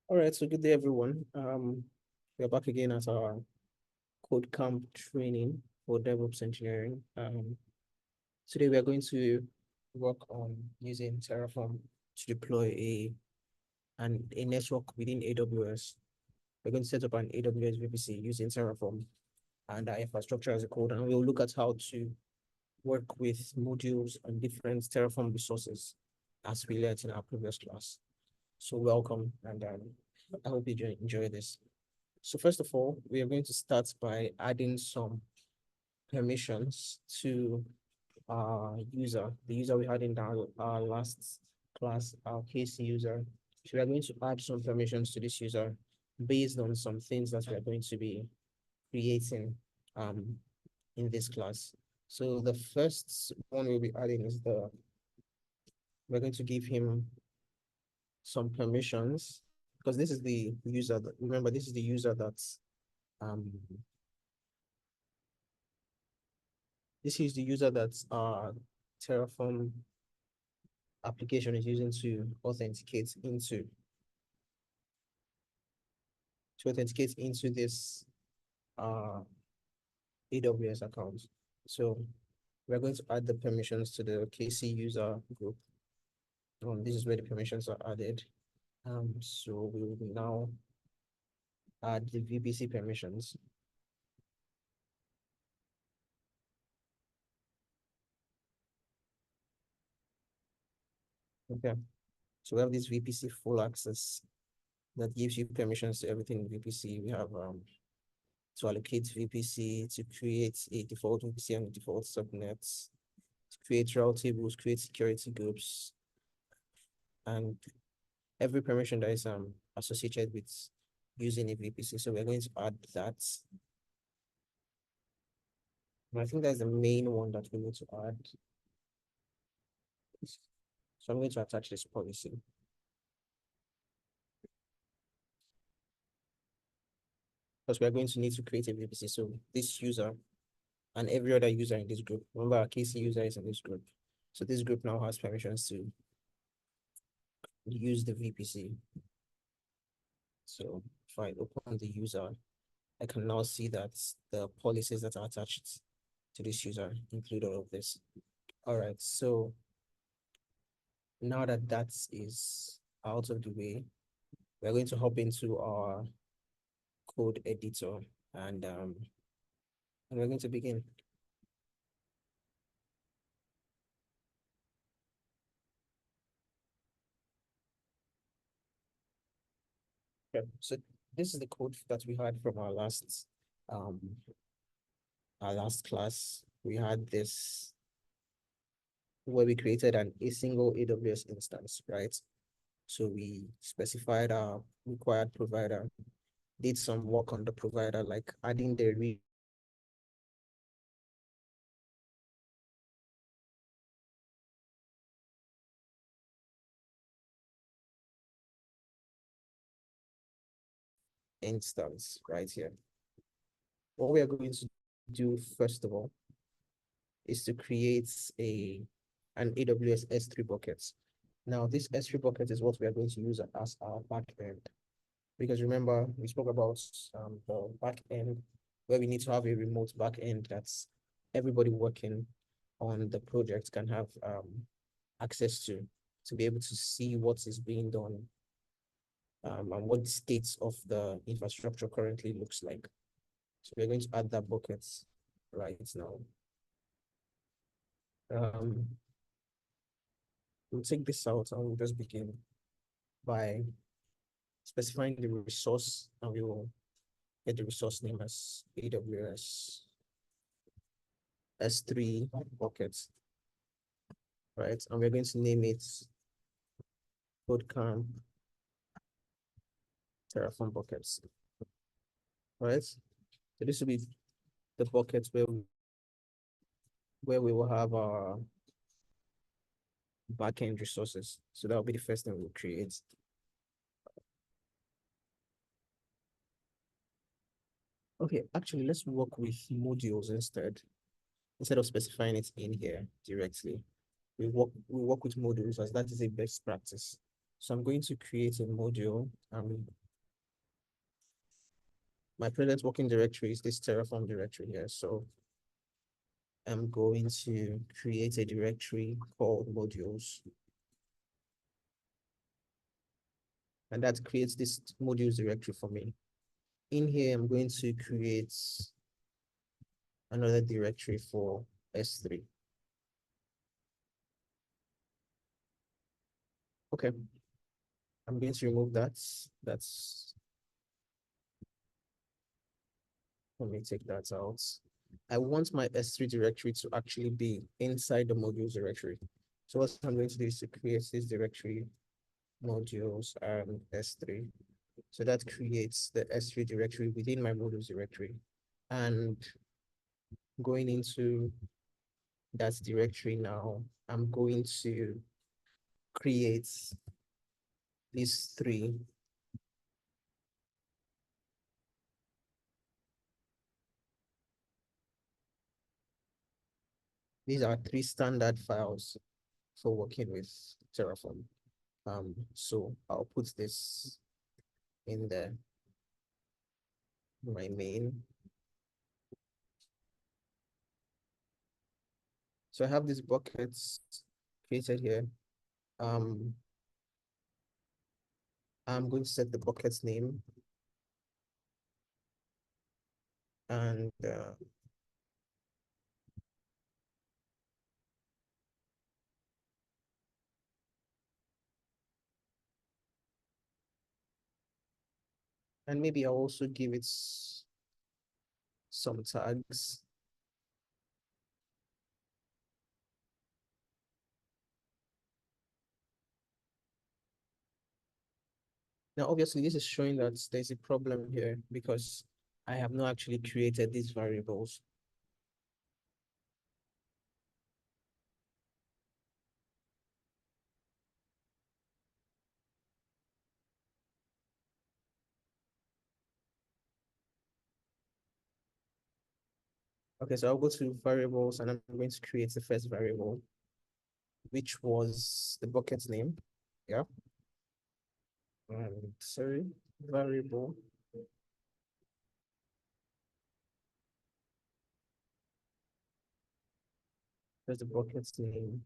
All right, so good day, everyone. We're back again at our KodeCamp training for DevOps engineering. Today we are going to work on using Terraform to deploy a network within AWS. We're going to set up an AWS VPC using Terraform and our infrastructure as a code, and we'll look at how to work with modules and different Terraform resources as we learned in our previous class. So welcome, and I hope you enjoy this. So first of all, we are going to start by adding some permissions to our user, the user we had in our last class, our case user. So we are going to add some permissions to this user based on some things that we are going to be creating in this class. So the first one we'll be adding is we're going to give him some permissions because this is the user that, remember, this is the user that's this is the user that Terraform application is using to authenticate into this AWS account. So we're going to add the permissions to the KC user group. This is where the permissions are added. So we will now add the VPC permissions. Okay, so we have this VPC full access that gives you permissions to everything in VPC. We have to allocate VPC, to create a default VPC and default subnets, to create route tables, create security groups, and every permission that is associated with using a VPC. So we're going to add that. And I think that's the main one that we need to add. So I'm going to attach this policy. Because we're going to need to create a VPC. So this user and every other user in this group, remember our KC user is in this group. So this group now has permissions to use the VPC. So if I open the user, I can now see that the policies that are attached to this user include all of this. All right, so now that that is out of the way, we're going to hop into our code editor and we're going to begin. Okay, so this is the code that we had from our last class. We had this where we created a single AWS instance, right? So we specified our required provider, did some work on the provider, like adding the read instance right here. What we are going to do first of all is to create an AWS S3 bucket. Now this S3 bucket is what we are going to use as our backend. Because remember, we spoke about the backend where we need to have a remote backend that's everybody working on the project can have access to be able to see what is being done and what the state of the infrastructure currently looks like. So we're going to add that bucket right now. We'll take this out and we'll just begin by specifying the resource, and we will get the resource name as AWS S3 buckets, right? And we're going to name it KodeCamp Terraform buckets, right? So this will be the buckets where we will have our backend resources. So that will be the first thing we'll create. Okay, actually, let's work with modules instead of specifying it in here directly. We work with modules as that is a best practice. So I'm going to create a module. My present working directory is this Terraform directory here. So I'm going to create a directory called modules. And that creates this modules directory for me. In here, I'm going to create another directory for S3. Okay, I'm going to remove that. Let me take that out. I want my S3 directory to actually be inside the modules directory. So what I'm going to do is to create this directory, modules and S3. So that creates the S3 directory within my modules directory. And going into that directory now, I'm going to create these three. These are three standard files for working with Terraform. So I'll put this in my main. So I have these buckets created here. I'm going to set the bucket's name and maybe I'll also give it some tags. Now, obviously, this is showing that there's a problem here because I have not actually created these variables. Okay, so I'll go to variables and I'm going to create the first variable, which was the bucket's name. Yeah. Sorry, variable. There's the bucket's name.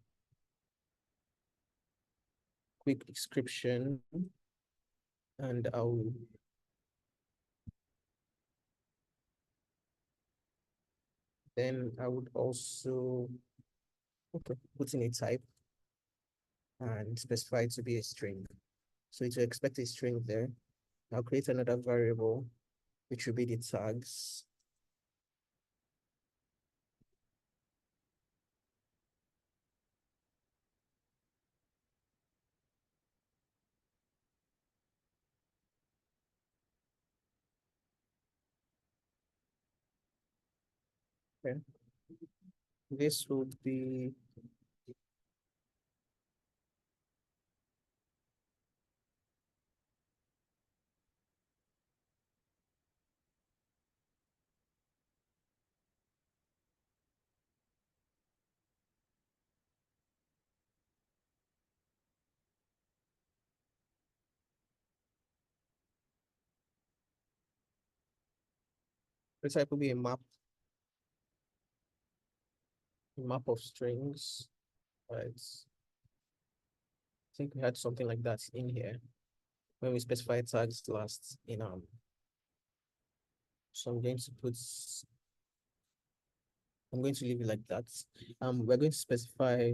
Quick description. And I would also put in a type and specify it to be a string. So it will expect a string there. I'll create another variable, which will be the tags. Okay. This would be the type will be a map of strings. Right. I think we had something like that in here when we specified tags last in so I'm going to leave it like that. We're going to specify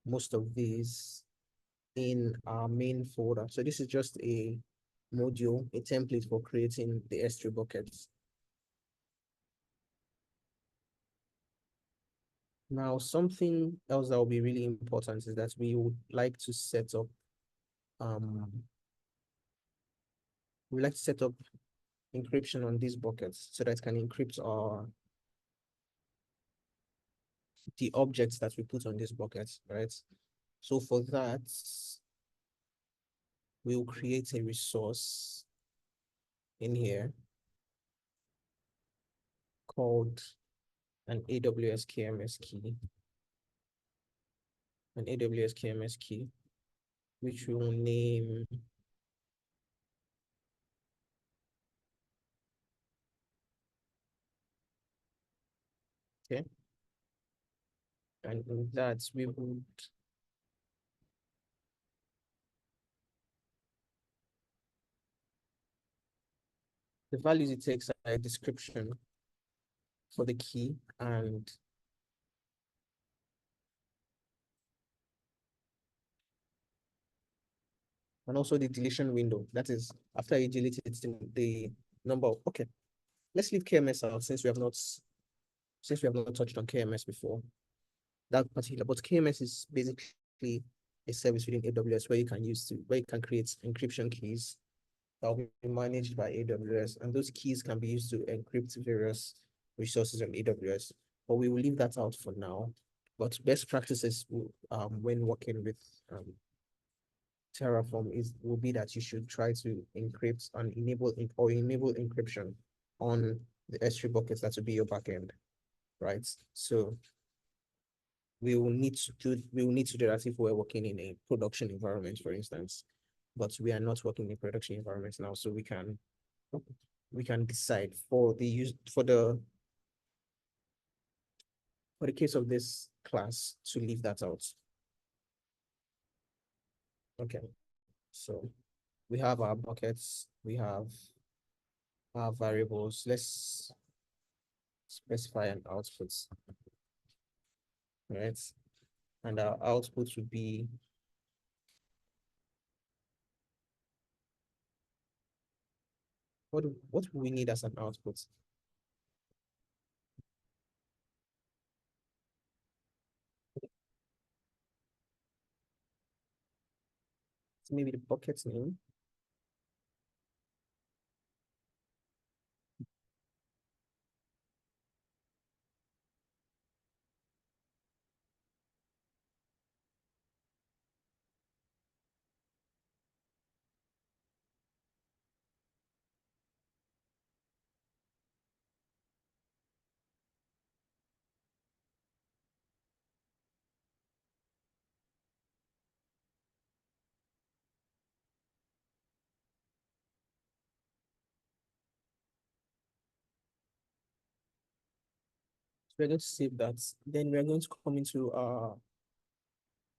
most of these in our main folder. So this is just a module, a template for creating the S3 buckets. Now, something else that will be really important is that we would like to set up encryption on these buckets so that it can encrypt the objects that we put on these buckets, right? So for that, we'll create a resource in here called an AWS KMS key. An AWS KMS key. which we will name, okay, and in that we would the values it takes a description for the key and also the deletion window. That is after you delete it, the number of, okay. Let's leave KMS out since we have not touched on KMS before. That particular, but KMS is basically a service within AWS where you can create encryption keys that will be managed by AWS, and those keys can be used to encrypt various resources on AWS. But we will leave that out for now. But best practices when working with Terraform will be that you should try to encrypt and enable encryption on the S3 buckets that will be your backend, right? So we will need to do that if we're working in a production environment, for instance. But we are not working in production environments now, so we can decide for the use for the case of this class to leave that out. Okay, so we have our buckets, we have our variables. Let's specify an output, right? And our output would be what do we need as an output? Maybe the bucket's name. So we're going to save that. Then we're going to come into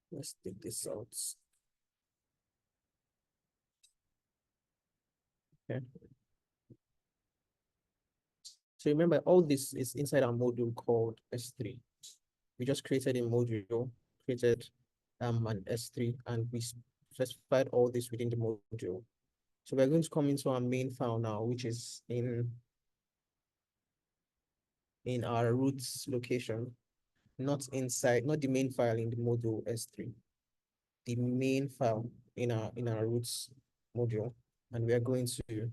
let's take this out. Okay. So remember, all this is inside our module called S3. We just created a module, created an S3, and we specified all this within the module. So we're going to come into our main file now, which is in our roots location, not the main file in the module S3, the main file in our roots module. And we're going to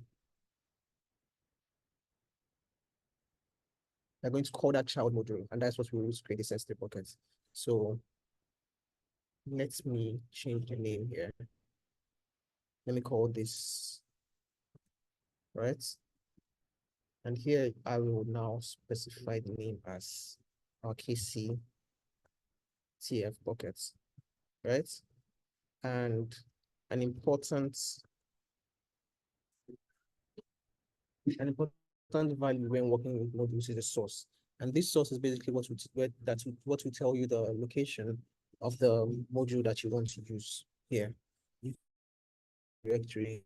call that child module, and that's what we will create the S3 bucket. So let me change the name here. Let me call this, right? And here I will now specify the name as our KC TF buckets, right? And an important value when working with modules is the source. And this source is basically what will tell you the location of the module that you want to use here. Directory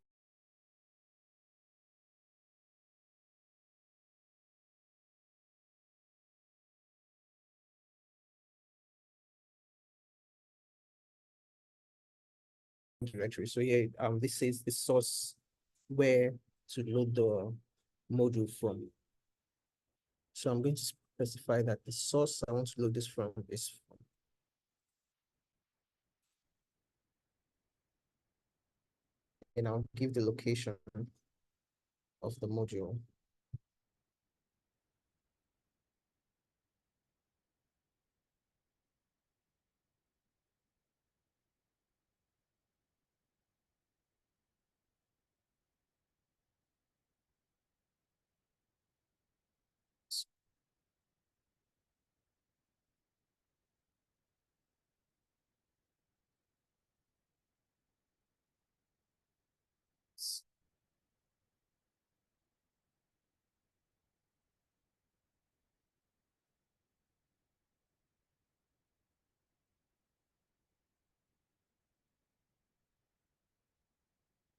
directory. So here, this is the source where to load the module from. So I'm going to specify that the source I want to load this from is and I'll give the location of the module.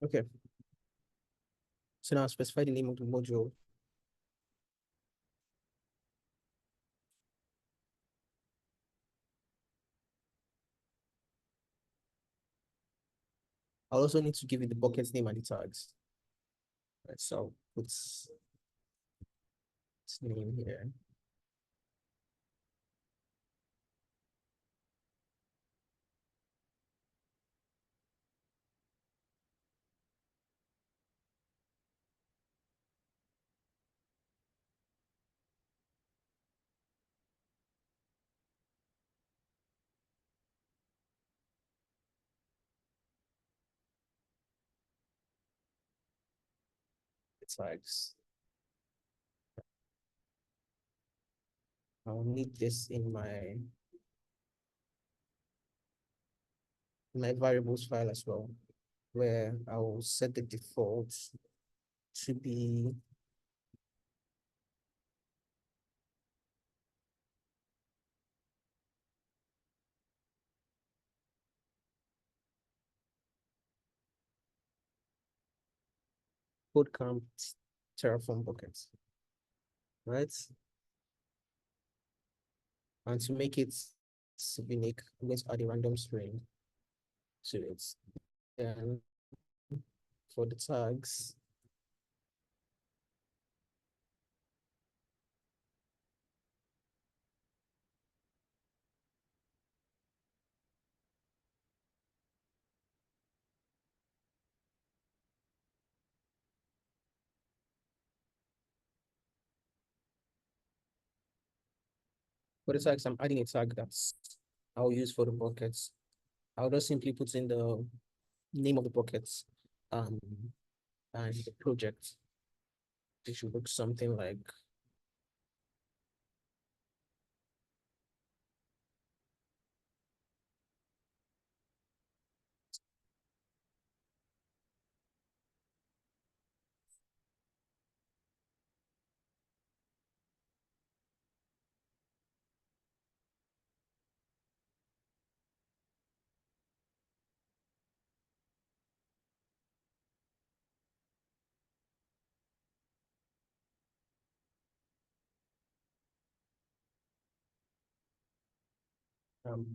Okay. So now specify the name of the module. I also need to give it the bucket's name and the tags. Right, so its name here. The tags. I'll need this in my variables file as well, where I will set the default to be KodeCamp Terraform buckets, right? And to make it unique, I'm going to add a random string to it. And for the tags, I'm adding a tag that's I'll use for the buckets. I'll just simply put in the name of the buckets and the project. It should look something like um,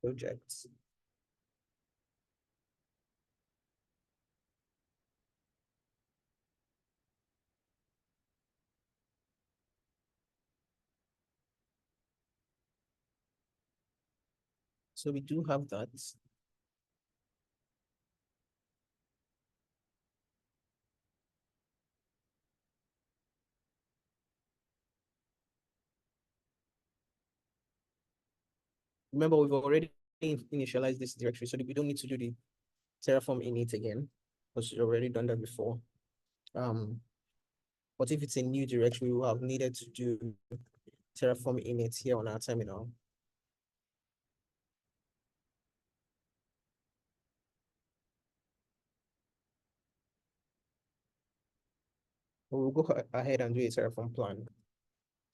projects. So we do have that. Remember, we've already initialized this directory, so we don't need to do the Terraform init again, because we've already done that before. But if it's a new directory, we will have needed to do Terraform init here on our terminal. We'll go ahead and do a Terraform plan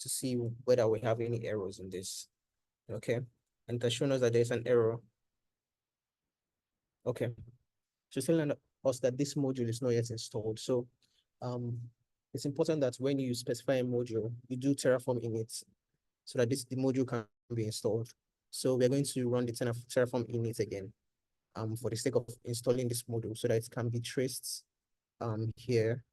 to see whether we have any errors in this. Okay. And it has shown us that there's an error. Okay. So telling us that this module is not yet installed. So it's important that when you specify a module, you do Terraform init so that the module can be installed. So we're going to run the Terraform init again for the sake of installing this module so that it can be traced here.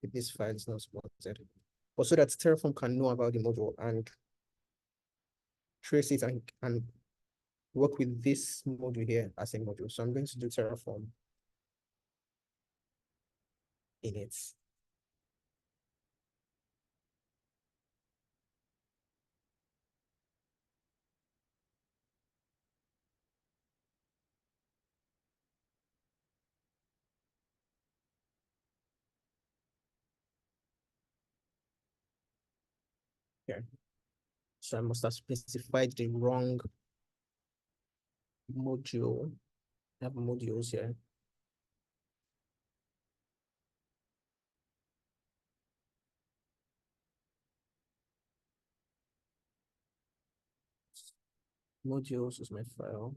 If this file is not supported, but so that Terraform can know about the module and trace it and work with this module here as a module. So I'm going to do Terraform init. Okay. So I must have specified the wrong module. I have modules here. Modules is my file.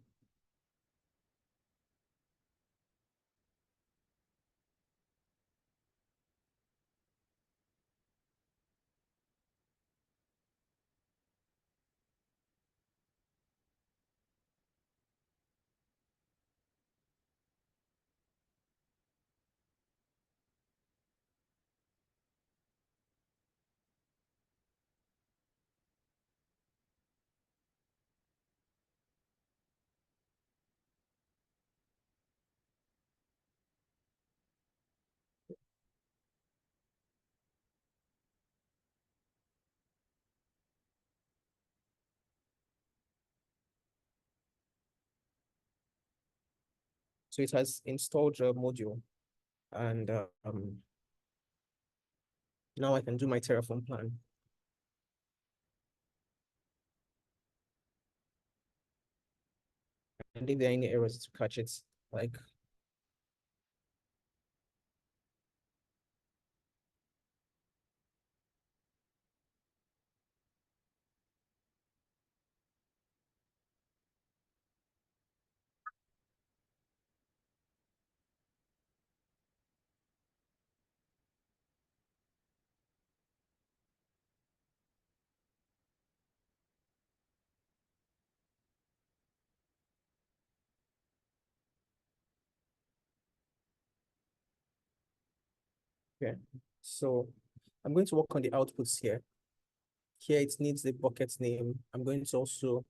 So it has installed a module, and now I can do my Terraform plan. And if there are any errors to catch it, like yeah. So I'm going to work on the outputs here. Here it needs the bucket name. I'm going to also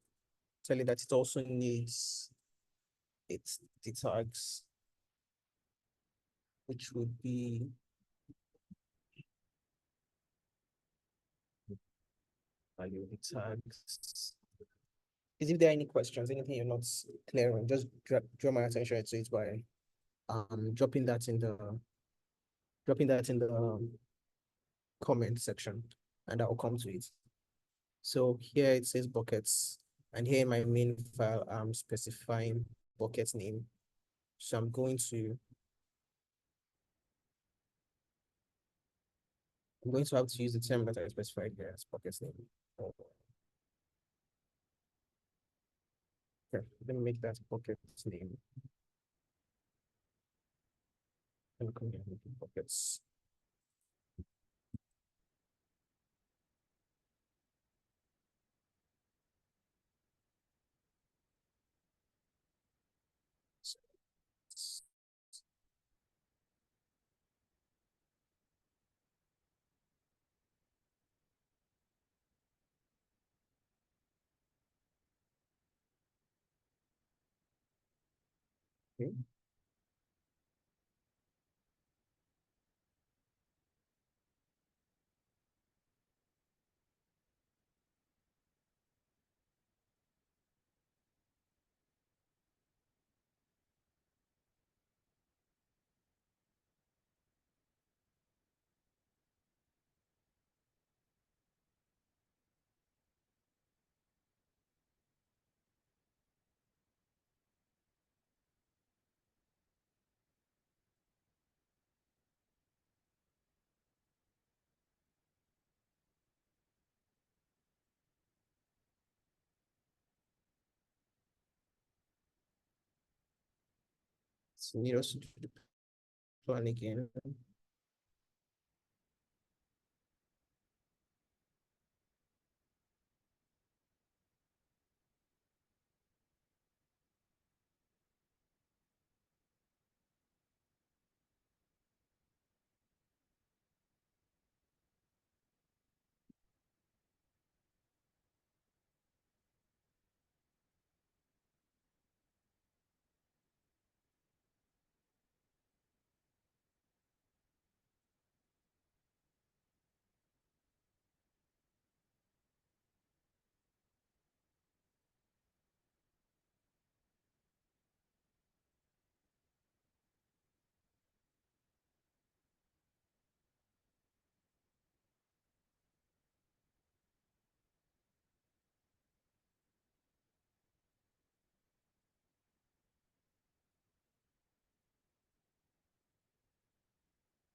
tell it that it also needs its the tags, which would be value the tags. Is if there are any questions, anything you're not clear on, just draw my attention to it by dropping that in the comment section, and I'll come to it. So here it says buckets, and here in my main file, I'm specifying bucket name. So I'm going to have to use the term that I specified here as bucket name. Okay, let me make that bucket name. And come here, buckets. Okay. So need us to do the plan again.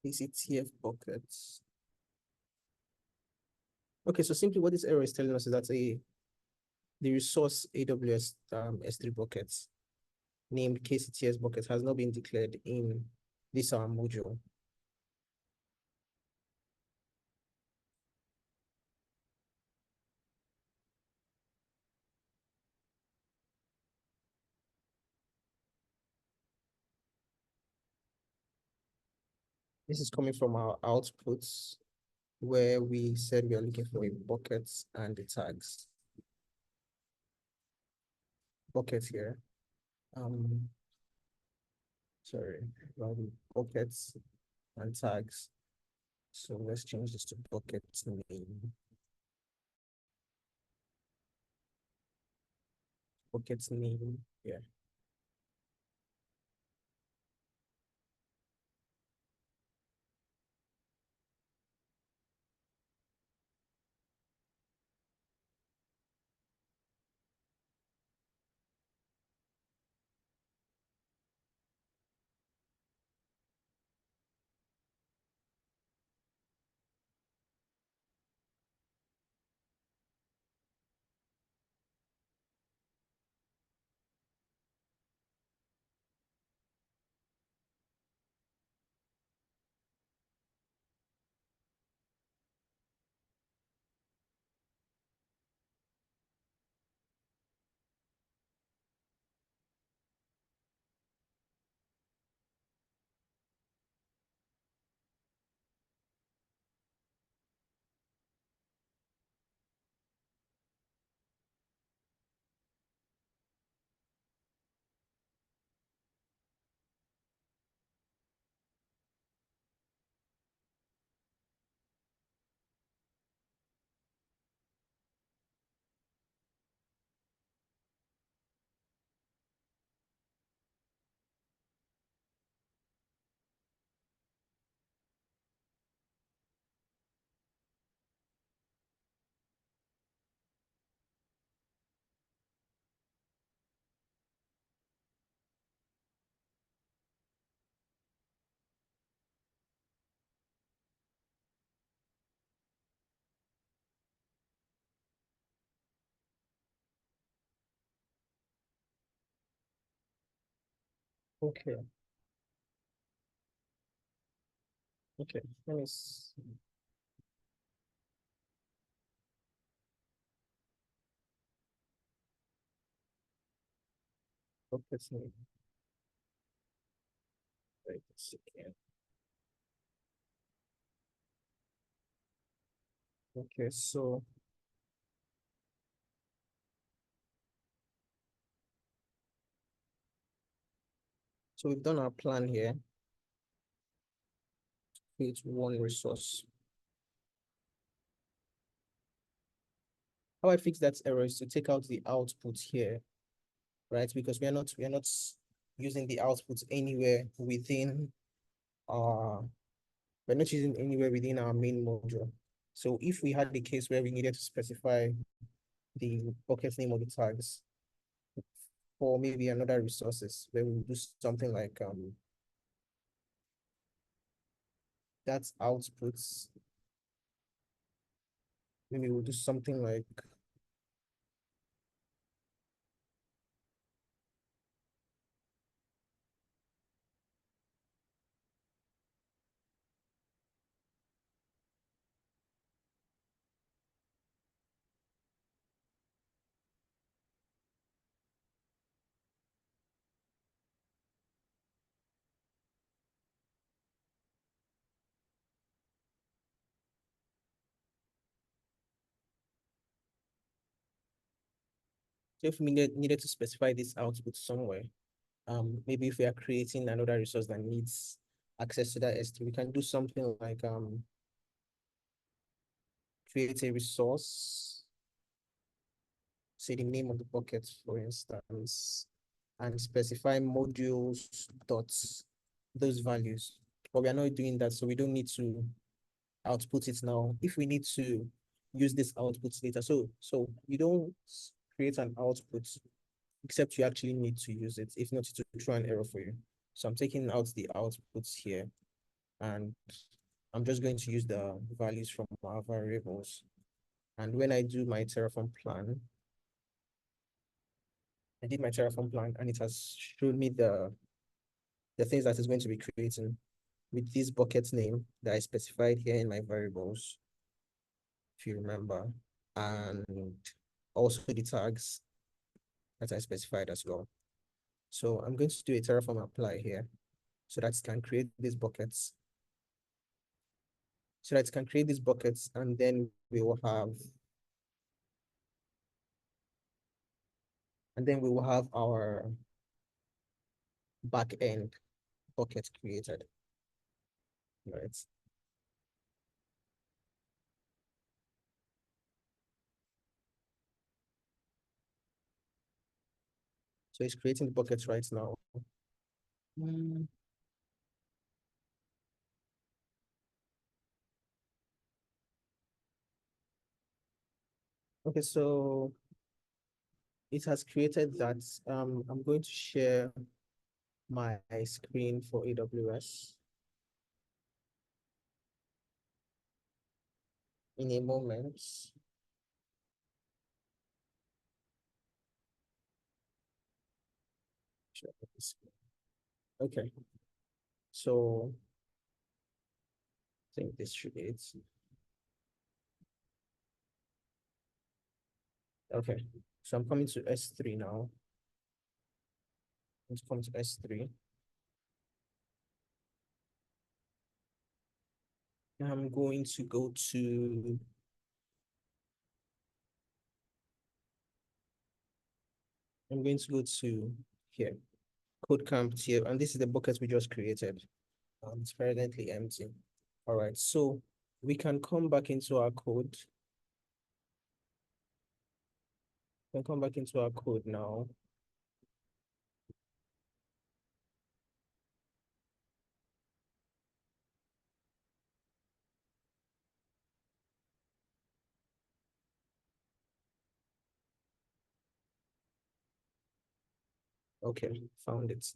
ACTF buckets. Okay, so simply what this error is telling us is that the resource AWS S3 buckets named KCTS bucket has not been declared in this our module. This is coming from our outputs where we said we are looking for a bucket and the tags. Bucket here. Sorry, buckets and tags. So let's change this to bucket name. Bucket name, yeah. Okay, okay. Let me see. Bucket name. Wait a second. Okay, so we've done our plan here. Create one resource. How I fix that error is to take out the output here, right? Because we are not using the output anywhere within our we're not using anywhere within our main module. So if we had the case where we needed to specify the bucket name of the tags for maybe another resources, where we do something like that's outputs. Maybe we'll do something like if we needed to specify this output somewhere, maybe if we are creating another resource that needs access to that S3, we can do something like create a resource, say the name of the bucket, for instance, and specify modules dots those values. But we are not doing that, so we don't need to output it now. If we need to use this output later, so we don't create an output except you actually need to use it. If not, it will throw an error for you. So I'm taking out the outputs here, and I'm just going to use the values from our variables. And when I do my Terraform plan, I did my Terraform plan and it has shown me the things that it's going to be creating with this bucket name that I specified here in my variables, if you remember, and also the tags that I specified as well. So I'm going to do a Terraform apply here so that it can create these buckets. So that it can create these buckets, and then we will have our back end bucket created. Right. So it's creating the buckets right now. Mm, Okay, so it has created that. I'm going to share my screen for AWS in a moment. Share the screen. Okay, so I think this should be it. Okay, so I'm coming to S3 now. Let's come to S3. I'm going to go to here, KodeCamp here, and this is the bucket we just created. It's presently empty. All right, so we can come back into our code. We can come back into our code now. Okay, found it.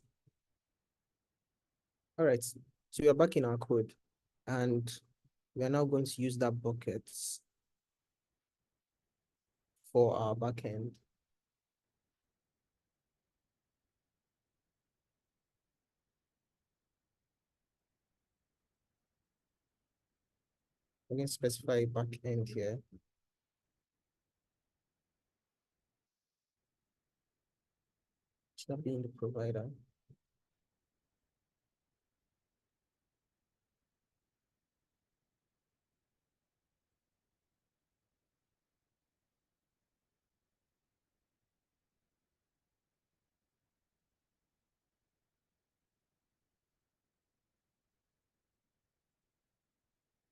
All right, so we are back in our code, and we are now going to use that bucket for our backend. We're going to specify backend here. Should that be in the provider?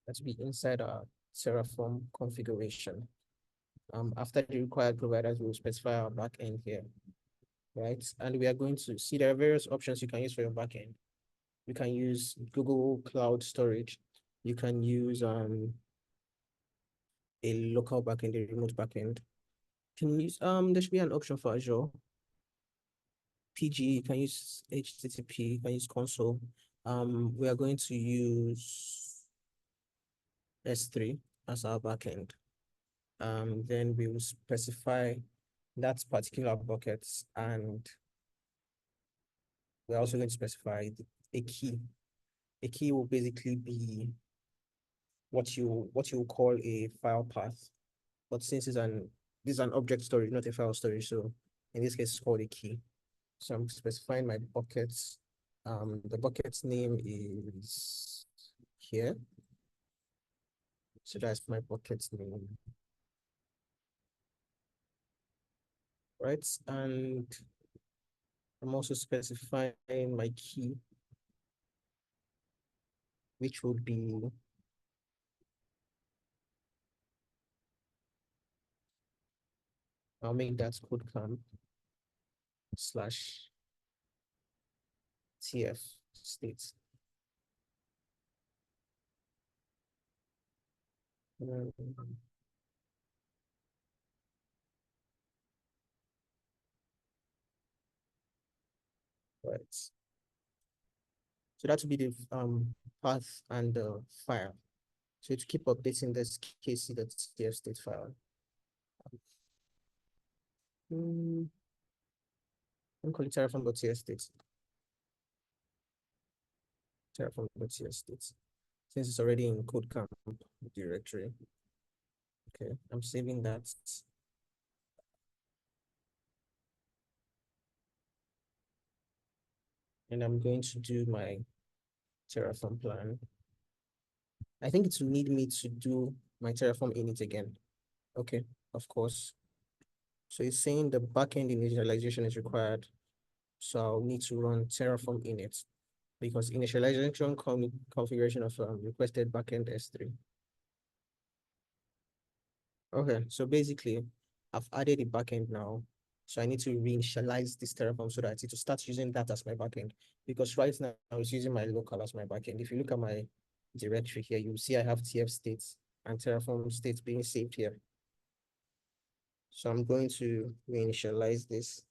That should be inside our Terraform configuration. After the required providers, we'll specify our backend here, right? And we are going to see there are various options you can use for your backend. You can use Google Cloud Storage. You can use a local backend, a remote backend. Can use there should be an option for Azure. PG, you can use HTTP, you can use console. We are going to use S3 as our backend. Then we will specify that particular buckets, and we're also going to specify a key. A key will basically be what you call a file path. But since this is an object storage, not a file storage, so in this case it's called a key. So I'm specifying my buckets. The bucket's name is here. So that's my bucket's name. Right? And I'm also specifying my key, which would be I'll make that KodeCamp slash TF state. Right. So that would be the path and the file. So to keep updating this kc.tf state file. I'm calling Terraform.ts state. Terraform.ts state. Since it's already in KodeCamp directory. Okay, I'm saving that. And I'm going to do my Terraform plan. I think it will need me to do my Terraform init again. Okay, of course. So it's saying the backend initialization is required. So I'll need to run Terraform init because initialization configuration of requested backend S3. Okay, so basically, I've added a backend now. So I need to reinitialize this Terraform so that it will start using that as my backend. Because right now I was using my local as my backend. If you look at my directory here, you'll see I have TF states and Terraform states being saved here. So I'm going to reinitialize this.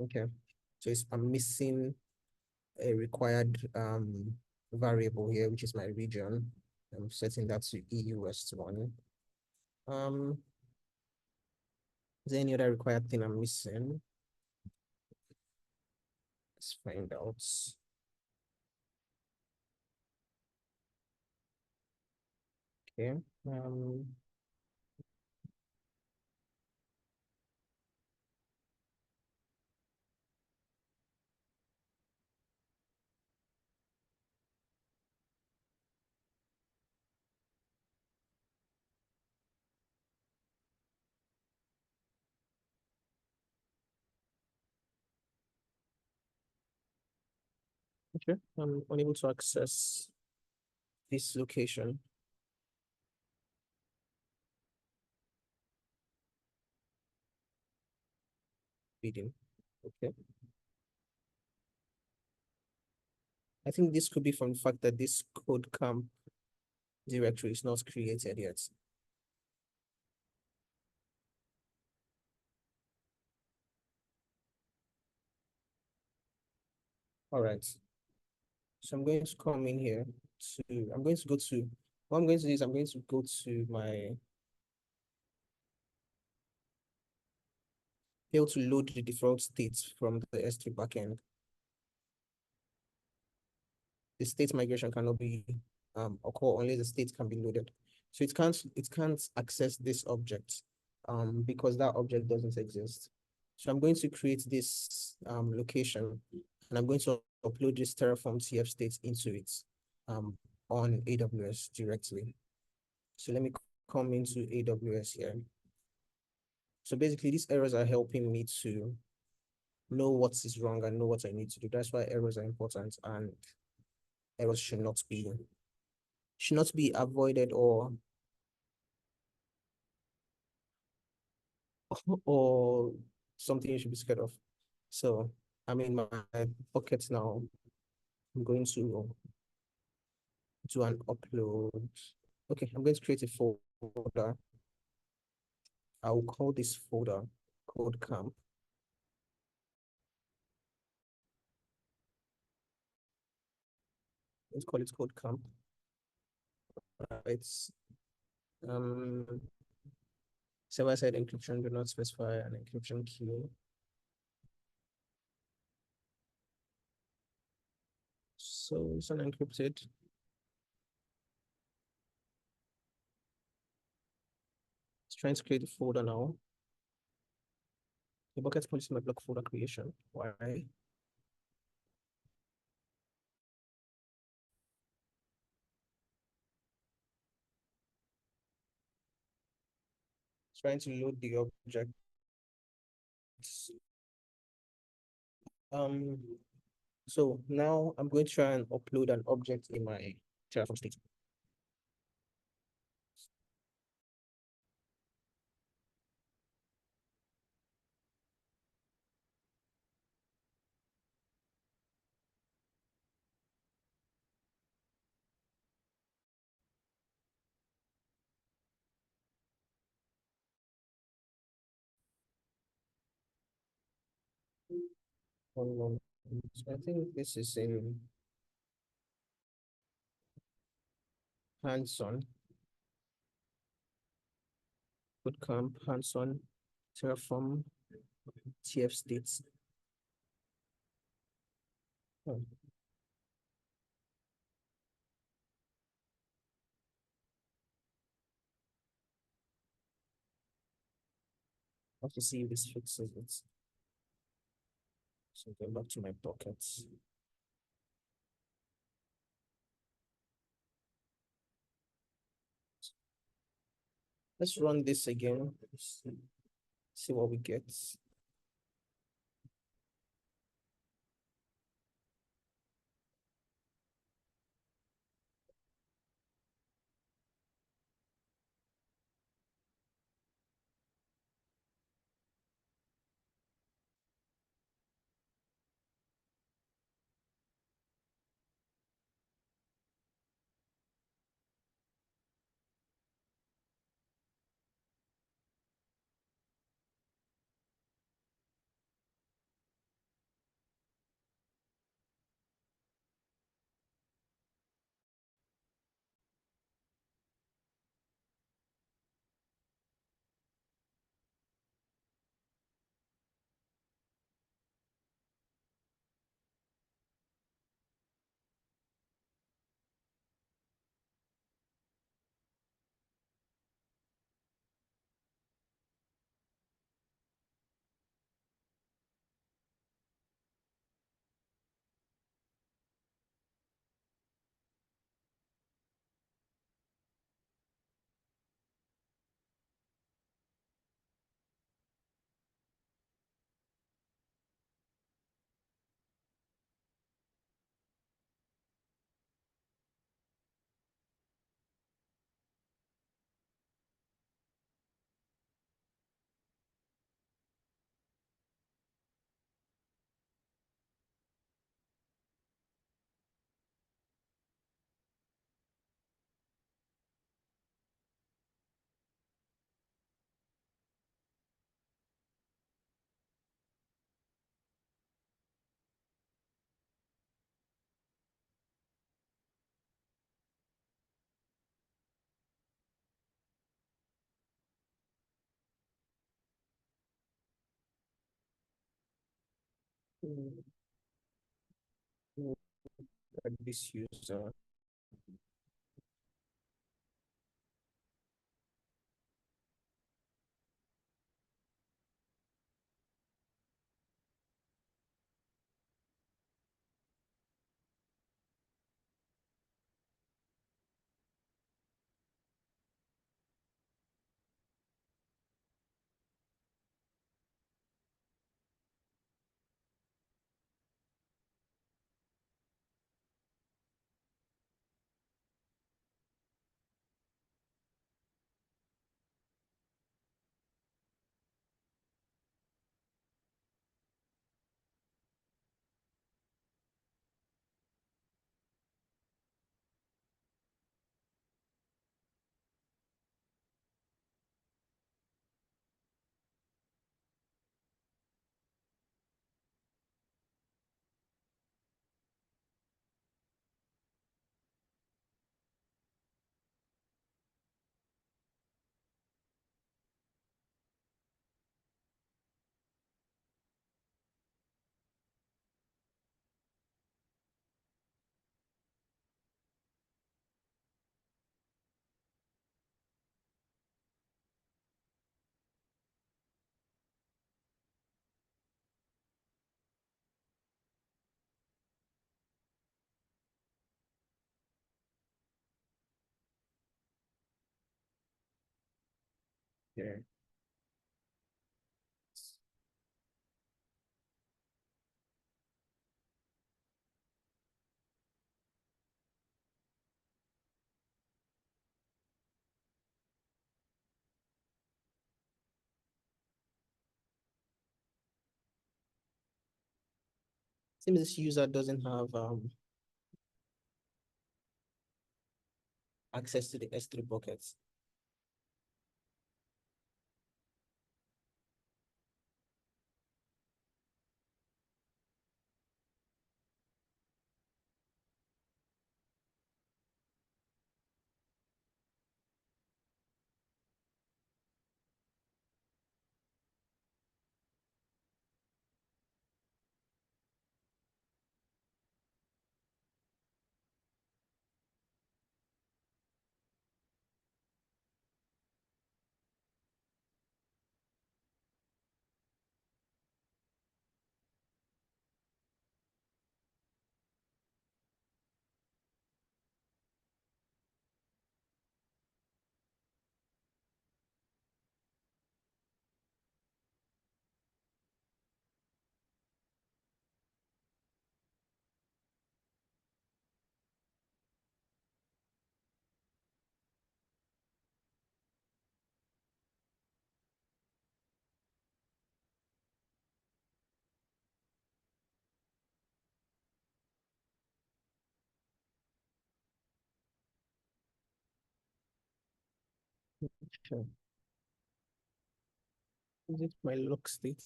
Okay, so I'm missing a required variable here, which is my region. I'm setting that to EU West1. Is there any other required thing I'm missing? Let's find out. Okay. Okay. I'm unable to access this location. Reading. Okay. I think this could be from the fact that this KodeCamp directory is not created yet. All right. So I'm going to come in here I'm going to go to, what I'm going to do is I'm going to go to fail to load the default states from the S3 backend. The state migration cannot be occur only the state can be loaded. So it can't access this object because that object doesn't exist. So I'm going to create this location and I'm going to upload this Terraform TF state into it on AWS directly. So let me come into AWS here. So basically these errors are helping me to know what is wrong and know what I need to do. That's why errors are important and errors should not be avoided or something you should be scared of. So I'm in my bucket now. I'm going to do an upload. Okay, I'm going to create a folder. I will call this folder KodeCamp. Let's call it KodeCamp. It's server-side encryption, do not specify an encryption key. So it's unencrypted. It's trying to create a folder now. The bucket policy my block folder creation. Why? It's trying to load the object. Um, so now I'm going to try and upload an object in my Terraform state. So I think this is in hands-on. KodeCamp, hands-on, Terraform, TF states. Oh, I have to see if this fixes it. So go back to my buckets. Let's run this again. See what we get. Mm, This user. Yeah. Seems this user doesn't have access to the S3 buckets. Sure. Is it my lock state?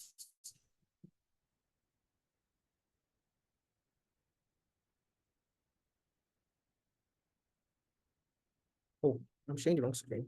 Oh, I'm sharing the wrong screen.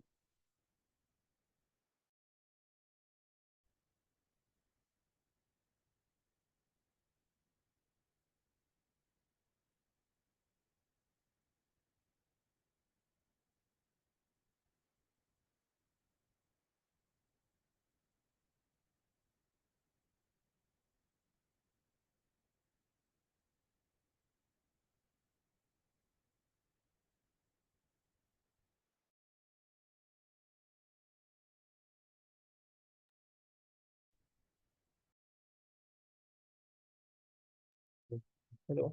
Hello.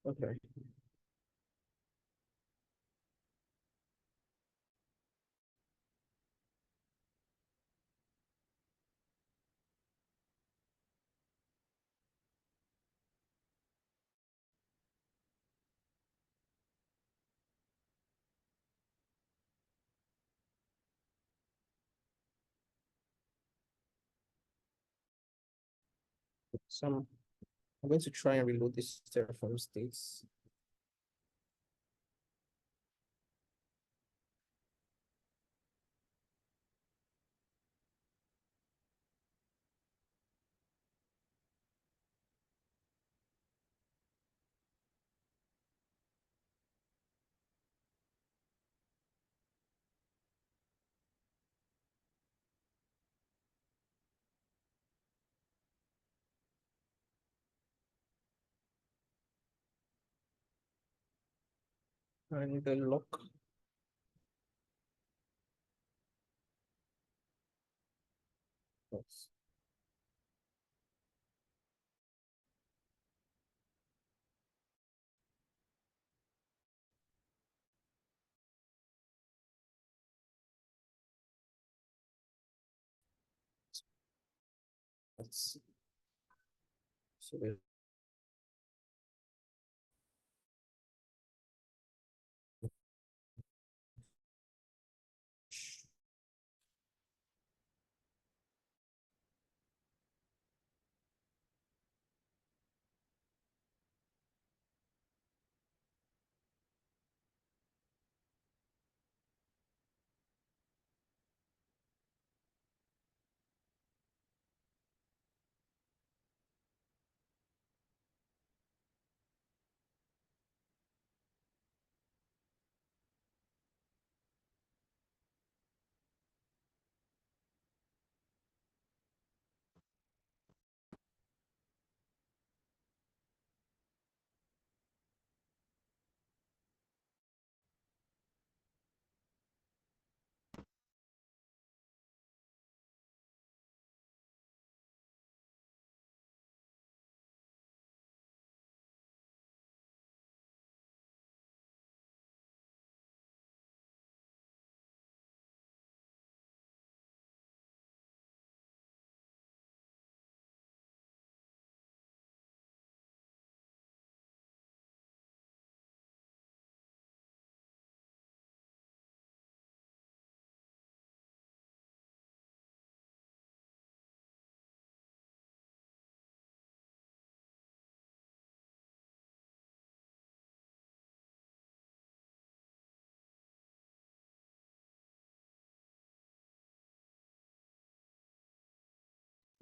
Okay. So I'm going to try and reload this Terraform states. And the lock. Yes. That's so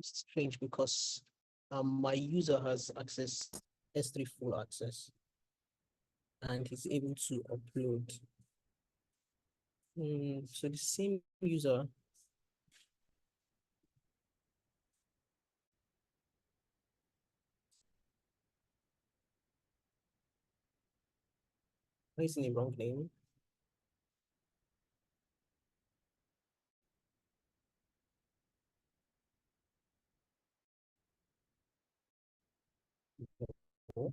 strange because my user has access S3 full access and he's able to upload. So the same user, is in the wrong name. Oh,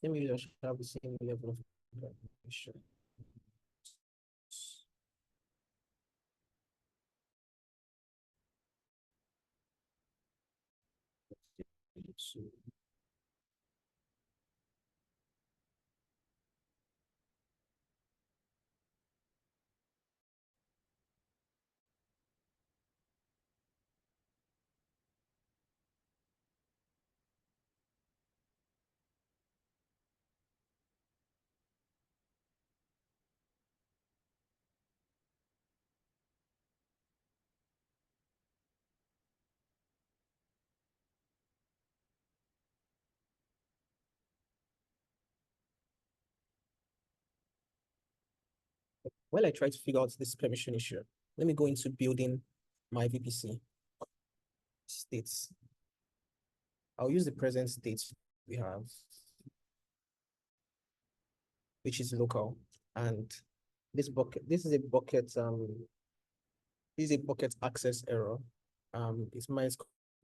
same user should have the same level of information. So while I try to figure out this permission issue, let me go into building my VPC states. I'll use the present state we have, which is local. And this is a bucket access error. It might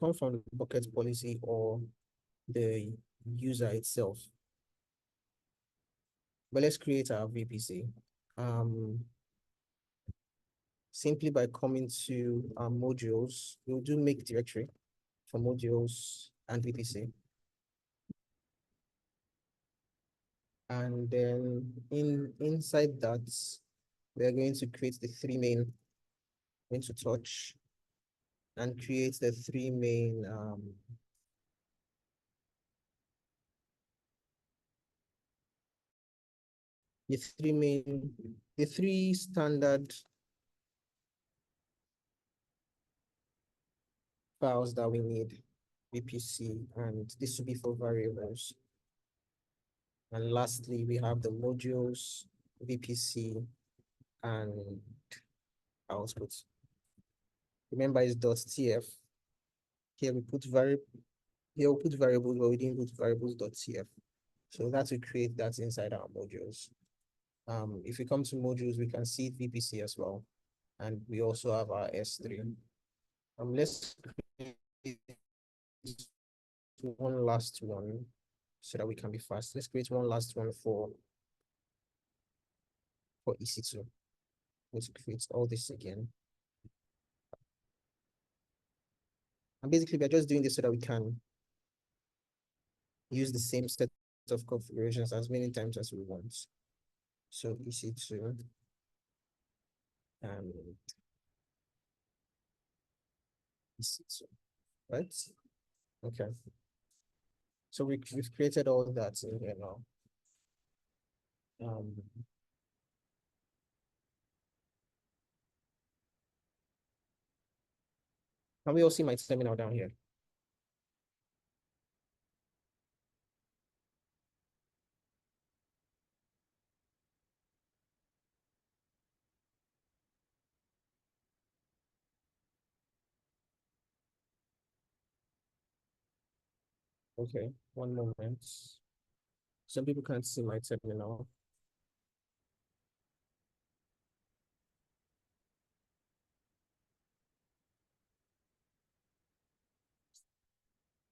come from the bucket policy or the user itself. But let's create our VPC. Simply by coming to our modules, we'll do make directory for modules and VPC. And then inside that, we're going to create the three main, going to touch and create the three main the three standard files that we need, VPC, and this will be for variables. And lastly, we have the modules, VPC, and output. Remember, it's .tf. Here we put variables, but we didn't put variables.tf. So that will create that inside our modules. If we come to modules, we can see VPC as well. And we also have our S3. Let's create one last one so that we can be fast. Let's create one last one for EC2. Let's create all this again. And basically, we're just doing this so that we can use the same set of configurations as many times as we want. So EC2 and EC2, right? Okay. So we've created all that in here now. Can we all see my terminal down here? Okay, one moment. Some people can't see my terminal.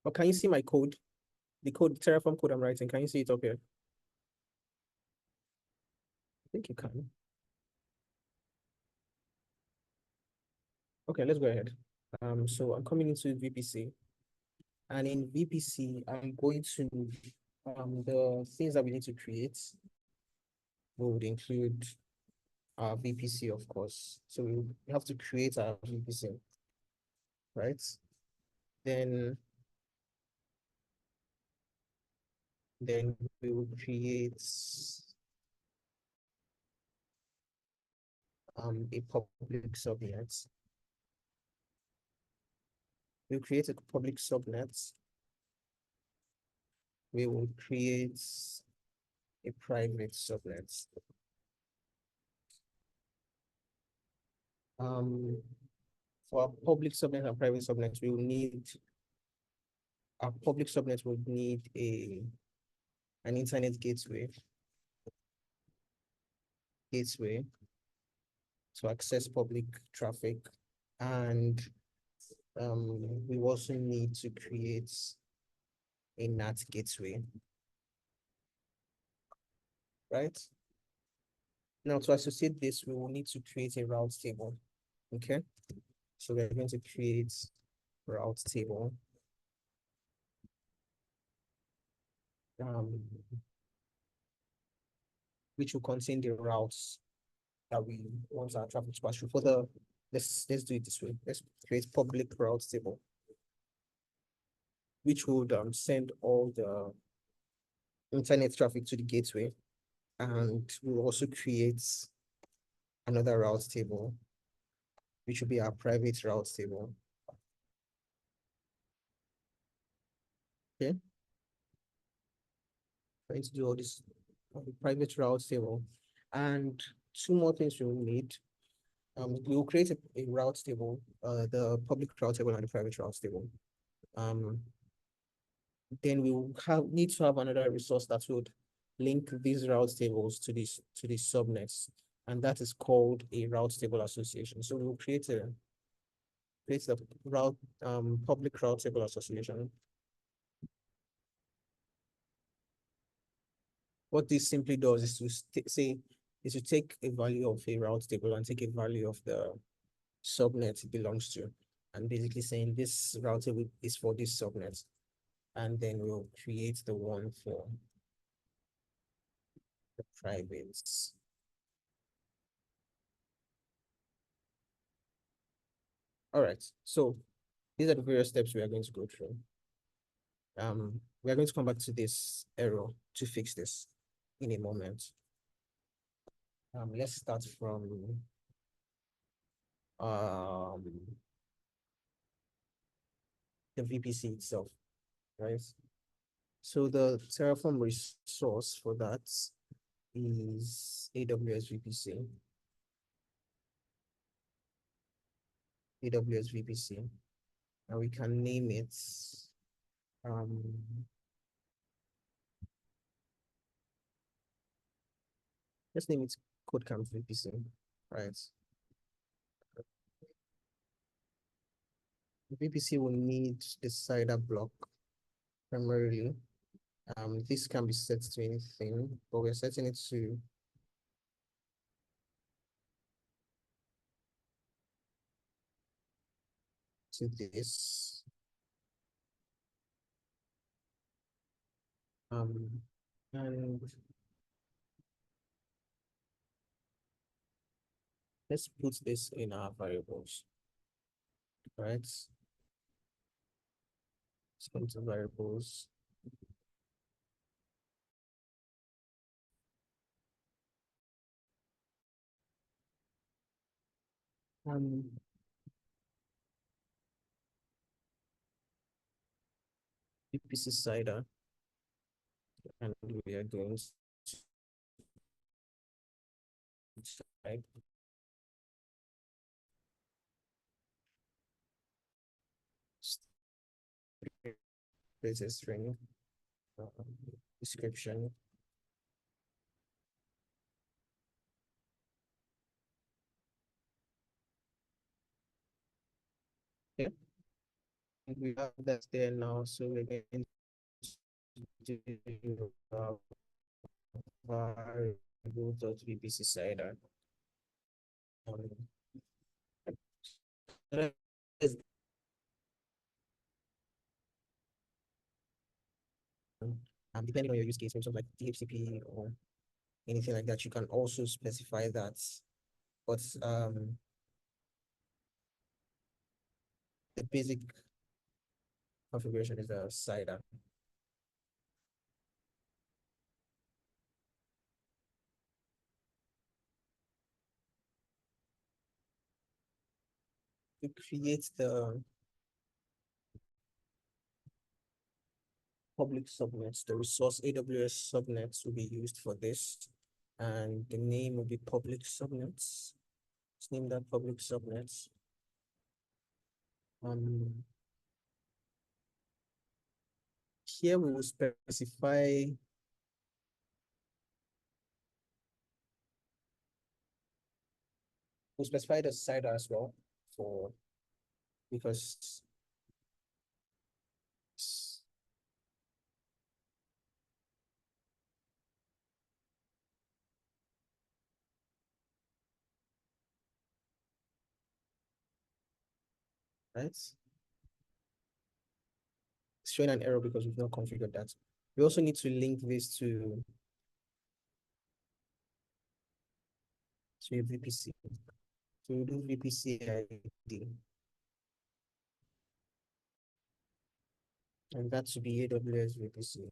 But can you see my code? The Terraform code I'm writing, can you see it up here? I think you can. Okay, let's go ahead. So I'm coming into VPC. And in VPC, I'm going to, the things that we need to create would include our VPC, of course. So we have to create our VPC, right? Then we will create a public subnet. We'll create a public subnet. We will create a private subnet. For our public subnet and private subnet, we will need, our public subnet would need an internet gateway to access public traffic. And we also need to create a NAT gateway, right? Now, to associate this, we will need to create a route table, okay? So we're going to create route table. Which will contain the routes that we want our traffic to pass through. For the, let's do it this way. Let's create public route table, which would send all the internet traffic to the gateway. And we'll also create another route table, which will be our private route table. Okay. Trying to do all this on the private route table. And two more things we'll need. We'll create a route table, the public route table and the private route table. Then we will need to have another resource that would link these route tables to these subnets, and that is called a route table association. So we'll create the route public route table association. What this simply does is to take a value of a route table and take a value of the subnet it belongs to, and basically saying this route table is for this subnet, and then we'll create the one for the privates. All right, so these are the various steps we are going to go through. We are going to come back to this error to fix this in a moment. Let's start from the VPC itself, right? So the Terraform resource for that is AWS VPC. AWS VPC, and we can name it let's name it KodeCamp VPC, right? The VPC will need the CIDR block primarily. This can be set to anything, but we're setting it to this. And let's put this in our variables, right? Let's go to variables. VPC CIDR, and we are going to type this is string description. Okay, and we have that there now. So we're going to do variable.vpc CIDR. Depending on your use case, maybe something like DHCP or anything like that, you can also specify that. But the basic configuration is the CIDR. To create the public subnets, the resource AWS subnets will be used for this, and the name will be public subnets. Let's name that public subnets. Here we will specify the CIDR as well for because right? It's showing an error because we've not configured that. We also need to link this to VPC. So we do VPC ID. And that should be AWS VPC.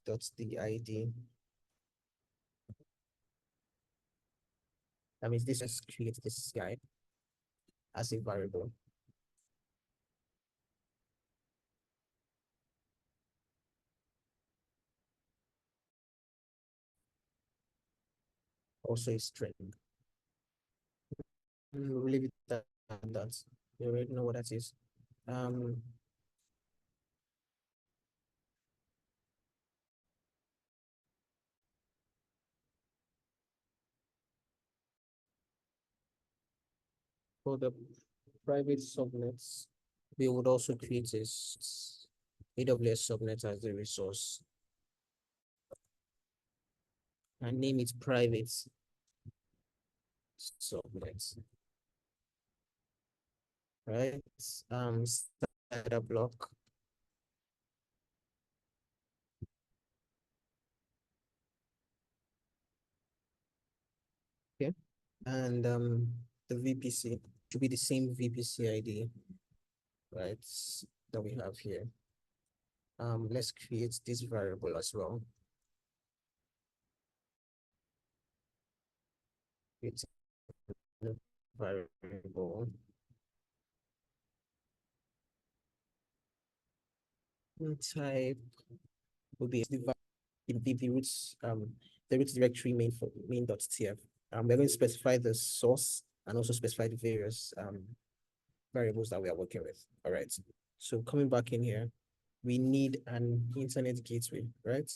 That's the ID. That means this just creates this guy as a variable. also a string. We'll leave it at that. You already know what that is. For the private subnets, we would also create a AWS subnet as the resource and name it private subnet. Right? Start a block. Okay. And the VPC should be the same VPC ID, right? That we have here. Let's create this variable as well. It's a variable. Type will be the root directory main.tf. We're going to specify the source and also specify the various variables that we are working with. All right. So coming back in here, we need an internet gateway, right?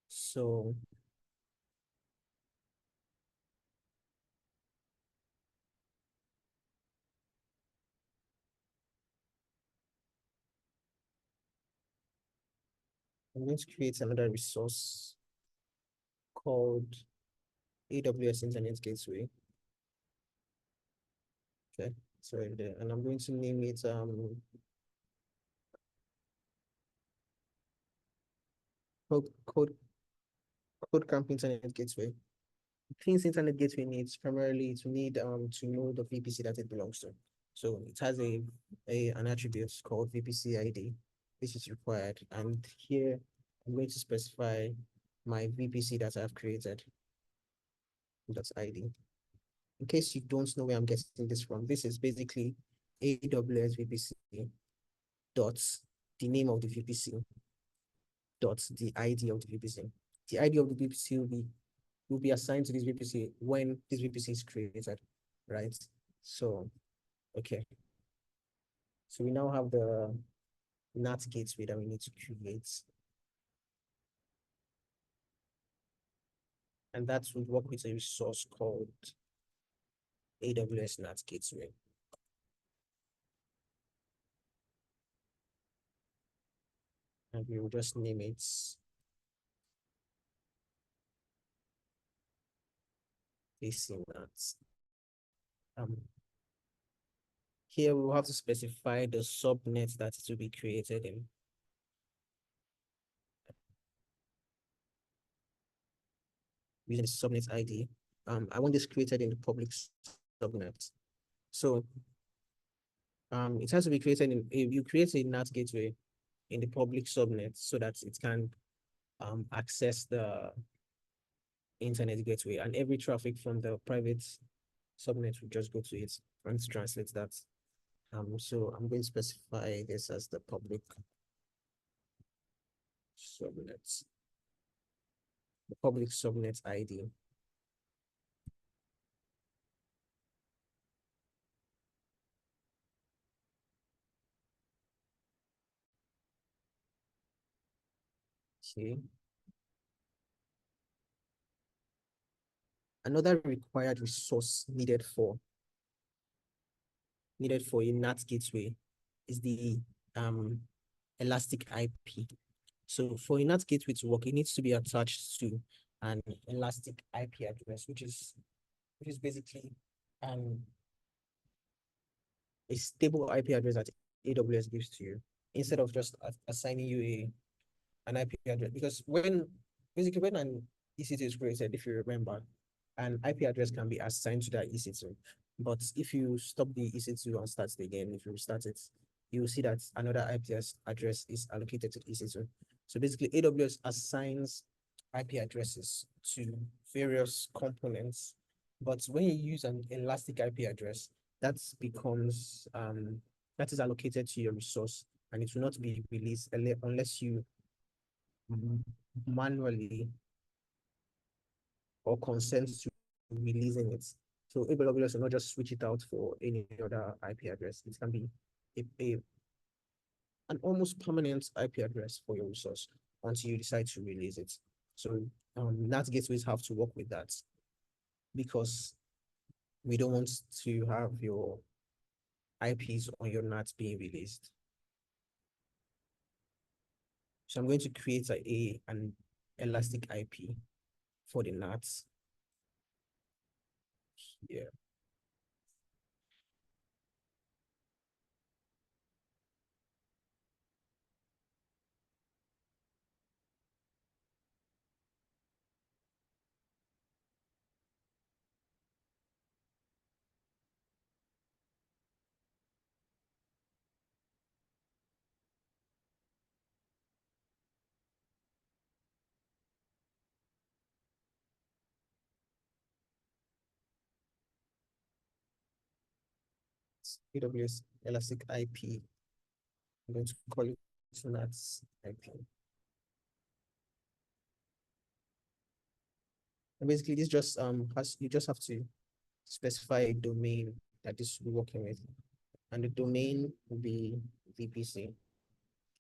So I'm going to create another resource called AWS Internet Gateway. Okay, so and I'm going to name it KodeCamp Internet Gateway. Things Internet Gateway needs primarily to know the VPC that it belongs to. So it has an attribute called VPC ID, which is required. And here I'm going to specify my VPC that I've created. That's ID. In case you don't know where I'm getting this from, this is basically AWS VPC dot the name of the VPC dot the ID of the VPC. The ID of the VPC will be assigned to this VPC when this VPC is created, right? So, okay. So we now have the NAT gateway that we need to create. And that would work with a resource called AWS NAT gateway. And we will just name it AC NAT. Here we will have to specify the subnet that it will be created in. Using the subnet ID. I want this created in the public subnet. So it has to be created you create a NAT gateway in the public subnet so that it can access the internet gateway, and every traffic from the private subnet will just go to it and translate that. So I'm going to specify this as the public subnet, the public subnet ID. Okay. Another required resource needed for a NAT gateway is the elastic IP. So for a NAT gateway to work, it needs to be attached to an elastic IP address, which is basically a stable IP address that AWS gives to you instead of just assigning you an IP address. Because when an EC2 is created, if you remember, an IP address can be assigned to that EC2. But if you stop the EC2 and start it again, if you restart it, you will see that another IP address is allocated to EC2. So basically, AWS assigns IP addresses to various components. But when you use an elastic IP address, that is allocated to your resource, and it will not be released unless you manually or consent to releasing it. So AWS will not just switch it out for any other IP address. It can be a an almost permanent IP address for your resource until you decide to release it. So NAT gateways have to work with that because we don't want to have your IPs on your NAT being released. So I'm going to create an elastic IP for the NATs here. AWS Elastic IP. I'm going to call it NATs IP. And basically, this just you just have to specify a domain that this will be working with, and the domain will be VPC.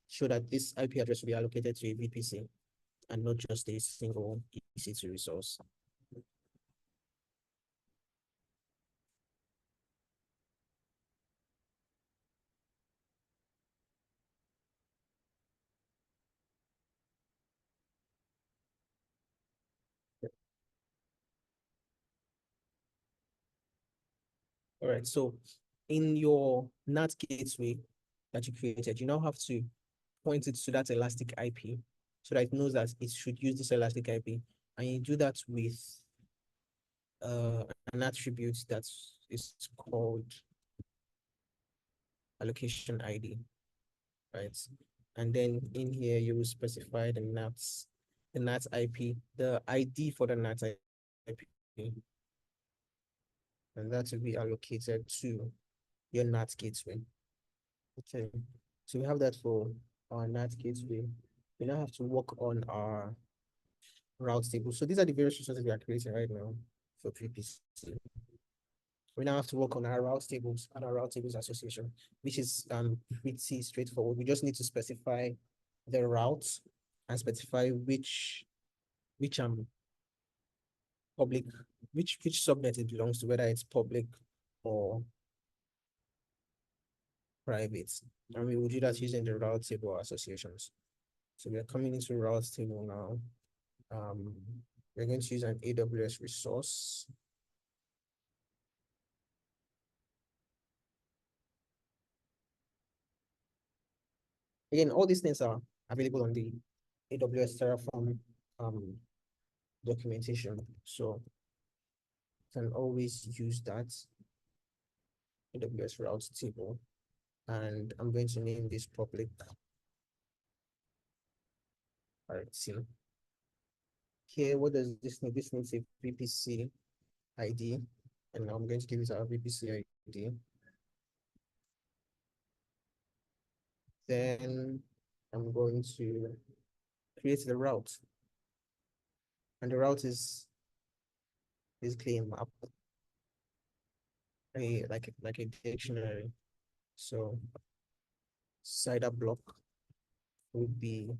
So that this IP address will be allocated to a VPC and not just a single EC2 resource. All right, so in your NAT gateway that you created, you now have to point it to that elastic IP so that it knows that it should use this elastic IP. And you do that with an attribute that is called allocation ID, right? And then in here, you will specify the NAT IP, the ID for the NAT IP, and that will be allocated to your NAT gateway. Okay, so we have that for our NAT gateway. We now have to work on our route table. So these are the various resources we are creating right now for VPC. We now have to work on our route tables and our route tables association, which is pretty straightforward. We just need to specify the route and specify which public, which subnet it belongs to, whether it's public or private. And we will do that using the route table associations. So we are coming into route table now. We're going to use an AWS resource. Again, all these things are available on the AWS Terraform documentation. So you can always use that AWS route table. And I'm going to name this public RT. Here, what does this need? This needs a VPC ID. And now I'm going to give it our VPC ID. Then I'm going to create the route. And the route is basically a map, like a dictionary. So CIDR block would be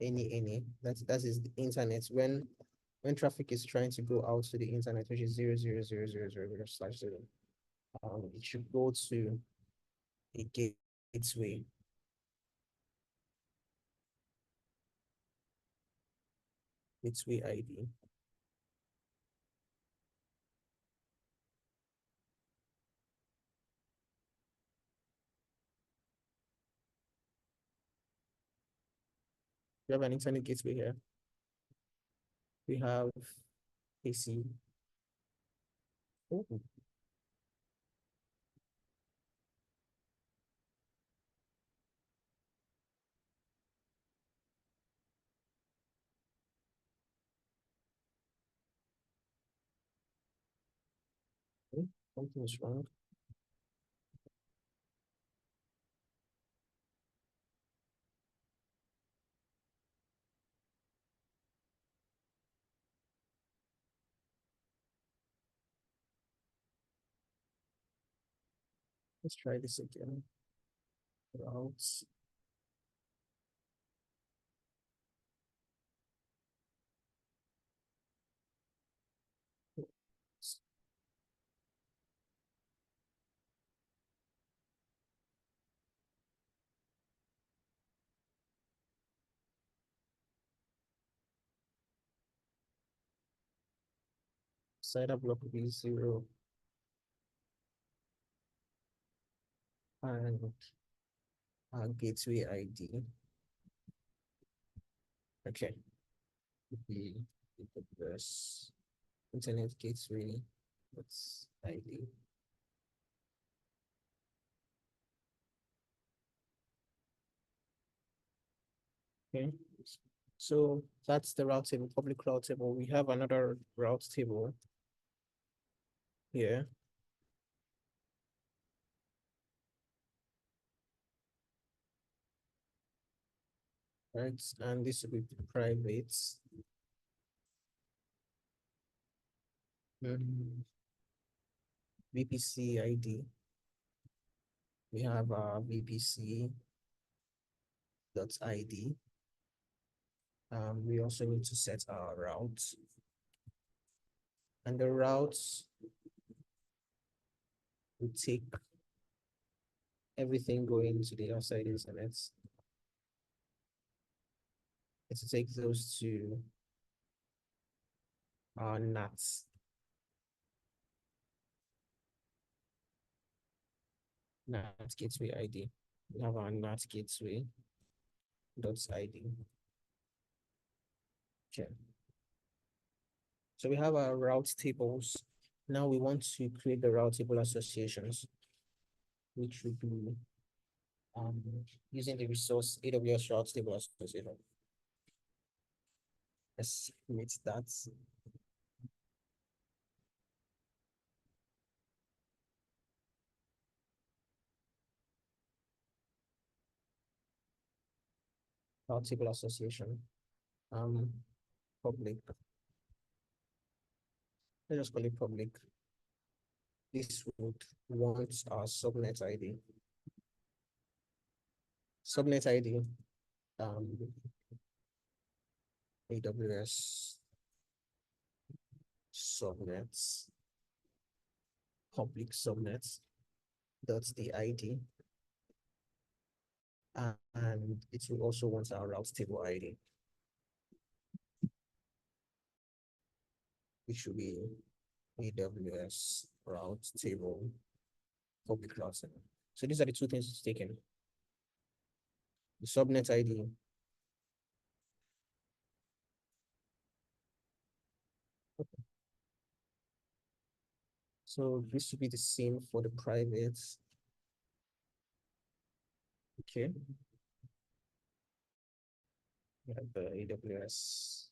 any. That is the internet. When traffic is trying to go out to the internet, which is 0.0.0.0.0/0, it should go to a gateway. Gateway ID. We have an internet gateway here. We have AC. Oh, something is wrong. Let's try this again. Routes. Cider block will be 0 and our gateway ID. Okay. The address, internet gateway, that's ID. Okay. So that's the route table, public route table. We have another route table here. Right, and this will be private. VPC ID. We have our VPC dot ID. We also need to set our routes. And the routes will take everything going to the outside internet. It's to take those to our NATs. NAT gateway ID. We have our NAT gateway dot ID. Okay. So we have our route tables. Now we want to create the route table associations, which would be using the resource AWS route table association. Let's create that. Route table association. Public. Let's just call it public. This would want our subnet ID. Subnet ID, AWS subnets, public subnets, that's the ID. And it will also want our route table ID, which should be AWS route table public route table. So these are the two things it's taken. The subnet ID. Okay. So this should be the same for the private. Okay. We have the AWS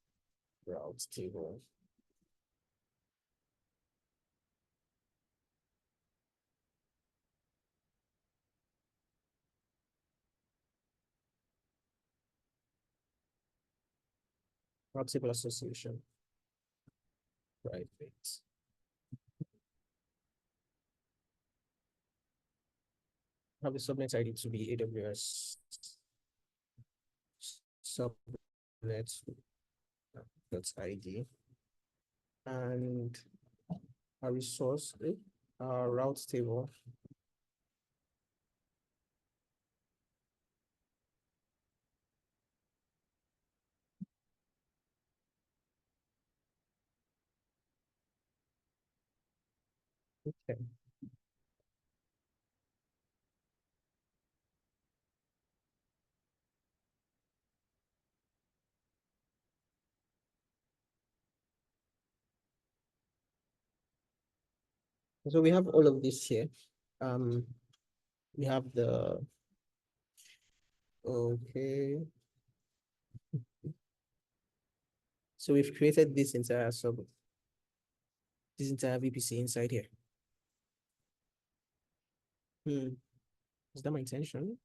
route table. Route table association. Private. Have the subnet ID to be AWS subnet that's ID, and a resource, route table. Okay. So we have all of this here. We have the, okay. So we've created this entire VPC inside here. Is that my intention?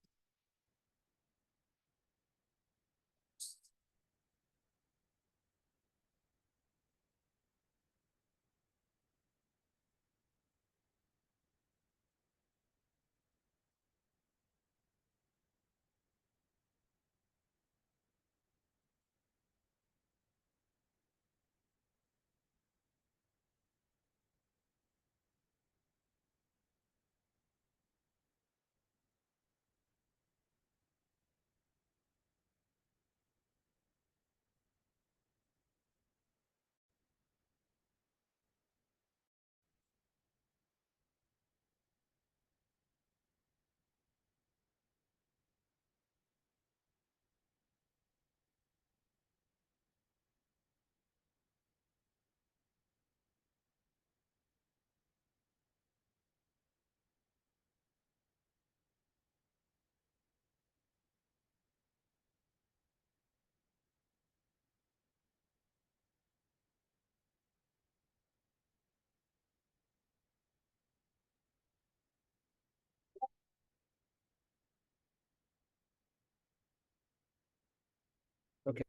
Okay,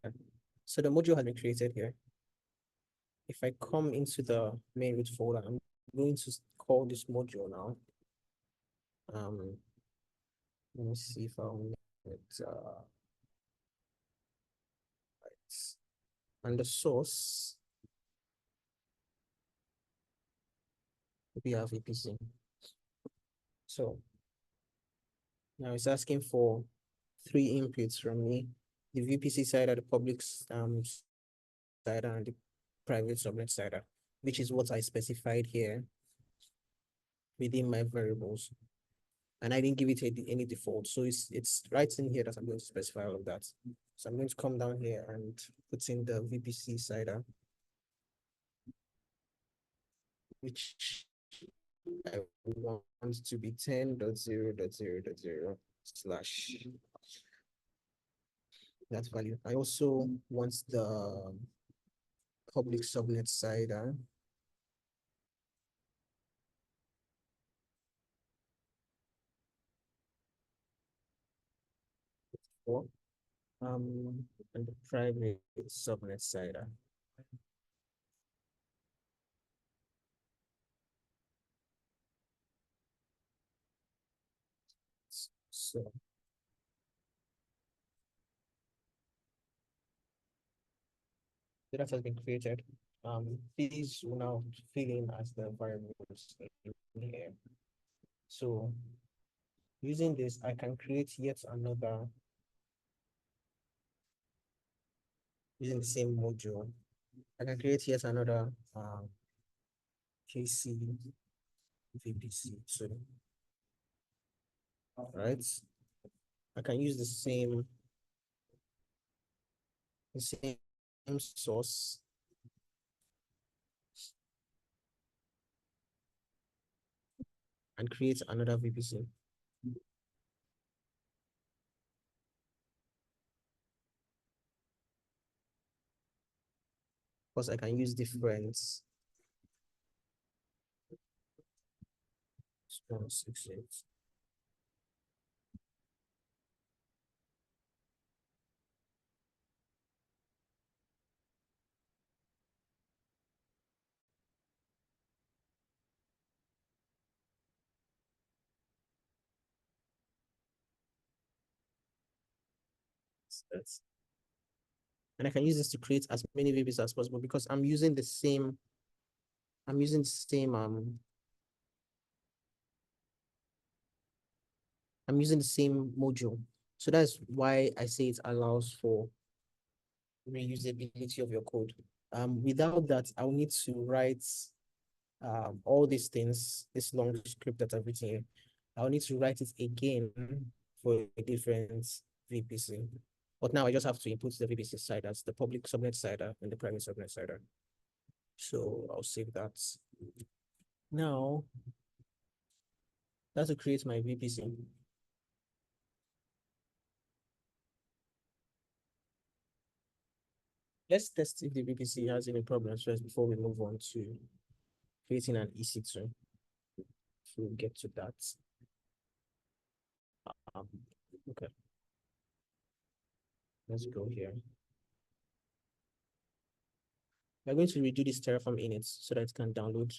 so the module has been created here. If I come into the main root folder, I'm going to call this module now. Let me see if I'll make it right. And the source we have VPC. So now it's asking for three inputs from me: the VPC side, the public side, and the private subnet side, which is what I specified here within my variables. And I didn't give it any default. So it's right in here that I'm going to specify all of that. So I'm going to come down here and put in the VPC side, which I want to be 10.0.0.0 slash that value. I also want the public subnet side. For and the private subnet side. So that has been created. These will now fill in as the variables in here. So using this, I can create yet another using the same module. I can create yet another KC VPC. So right, I can use the same source and create another VPC. Because I can use different 168. And I can use this to create as many VPCs as possible because I'm using the same I'm using the same module. So that's why I say it allows for reusability of your code. Without that, I'll need to write all these things, this long script that I've written here. I'll need to write it again for a different VPC. But now I just have to input the VPC side as the public subnet side and the private subnet side. So I'll save that. Now, that's to create my VPC. Let's test if the VPC has any problems first before we move on to creating an EC2. If we get to that. Um, okay, let's go here. We're going to redo this Terraform init so that it can download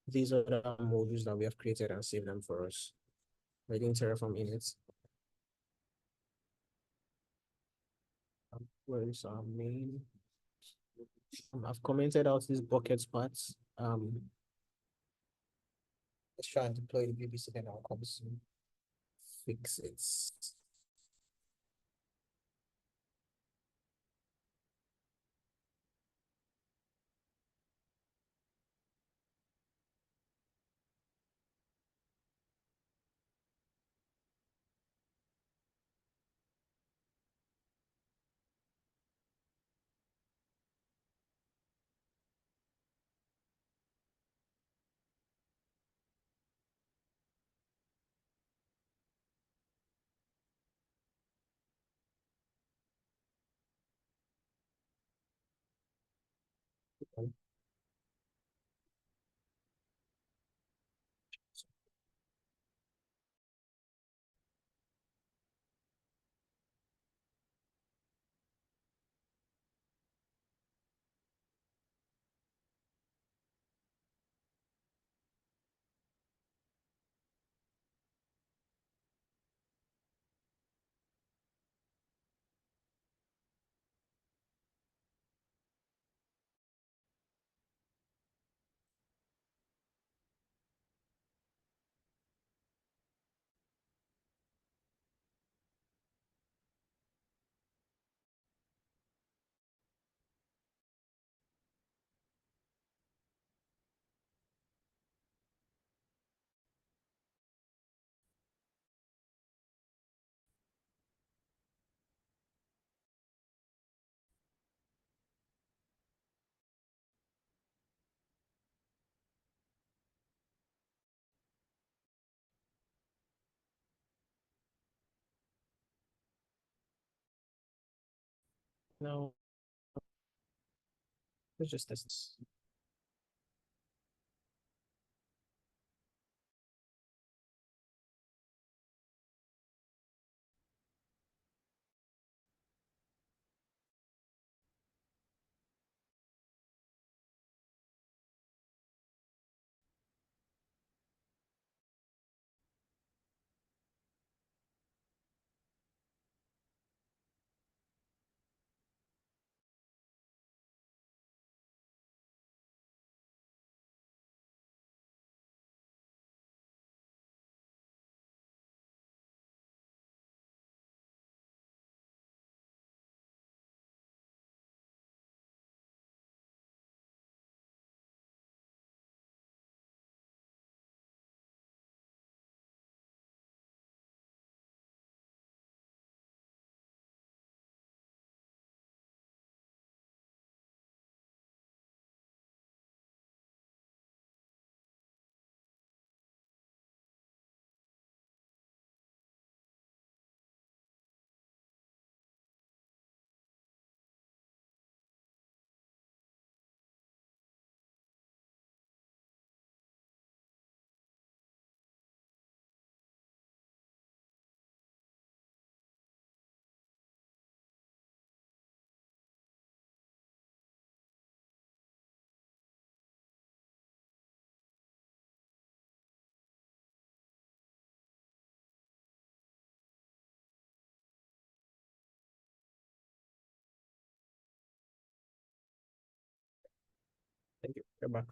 these other modules that we have created and save them for us. We're doing Terraform init. Where is our main? I've commented out these buckets parts. Let's try and deploy the VPC, then I'll come soon. Fix it. Now, let's just test this. Thank you. You're back.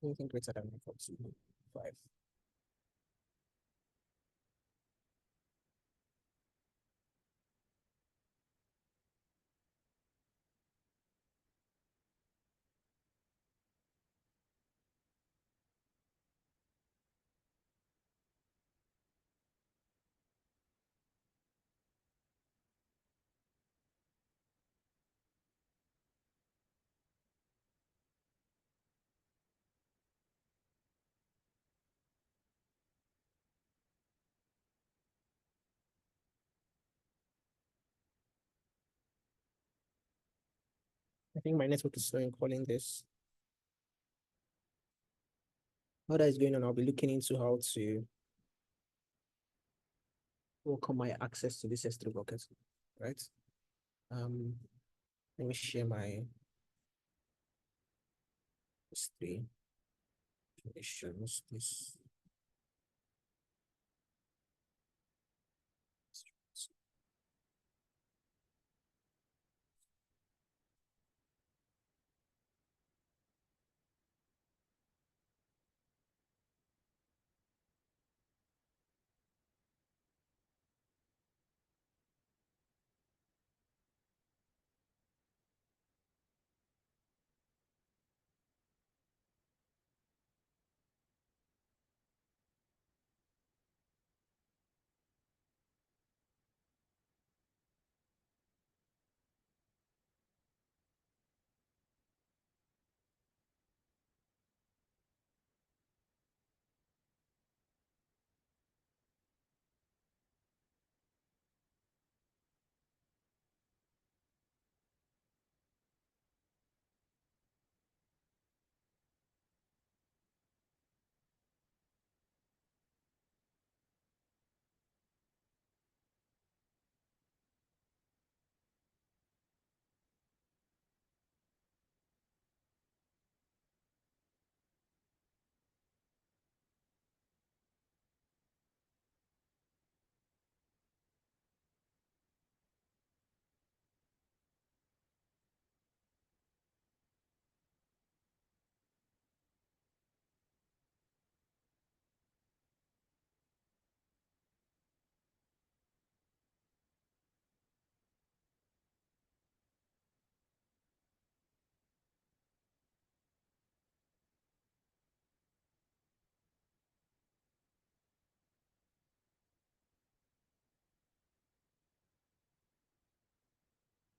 Anything greater than 1.25. I think my network is slow in calling this. What is going on? I'll be looking into how to work on my access to this S3 bucket, right? Um, let me share my S3 definitions. This.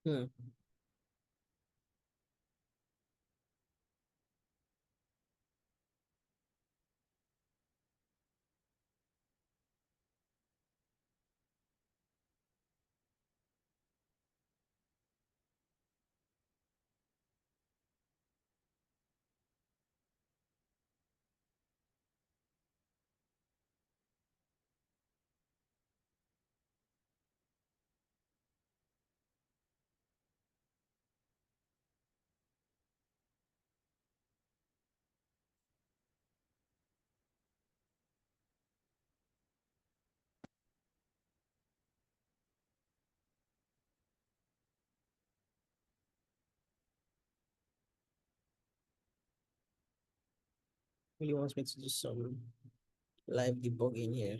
Hmm. Really wants me to do some live debugging here.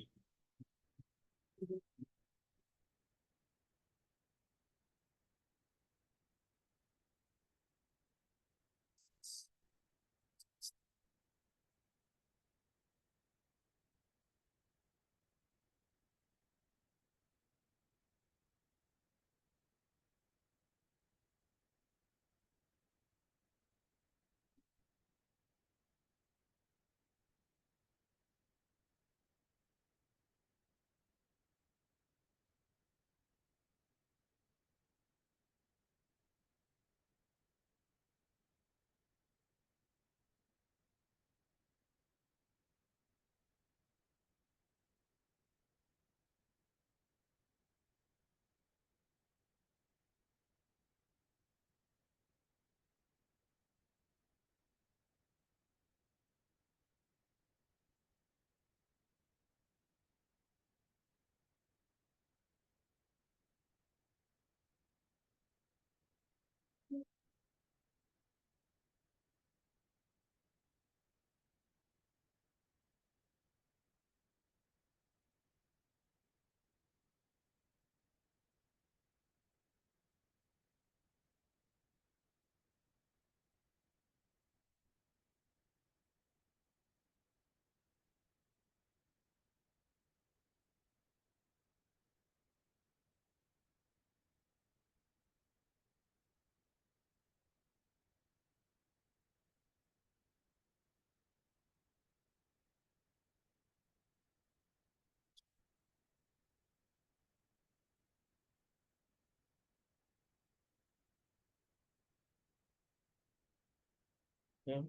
Yeah.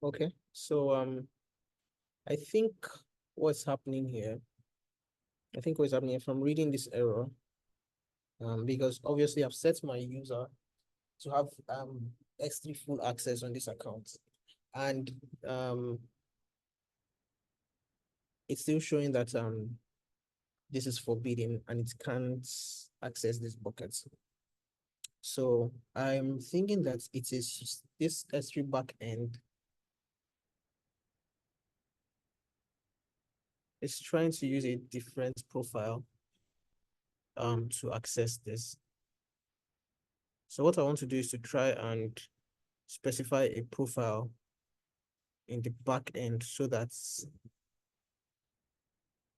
Okay, so I think what's happening here, if I'm reading this error, because obviously I've set my user to have S3 full access on this account, and it's still showing that this is forbidden and it can't access these buckets. So I'm thinking that it is this S3 backend is trying to use a different profile to access this. So what I want to do is to try and specify a profile in the back end so that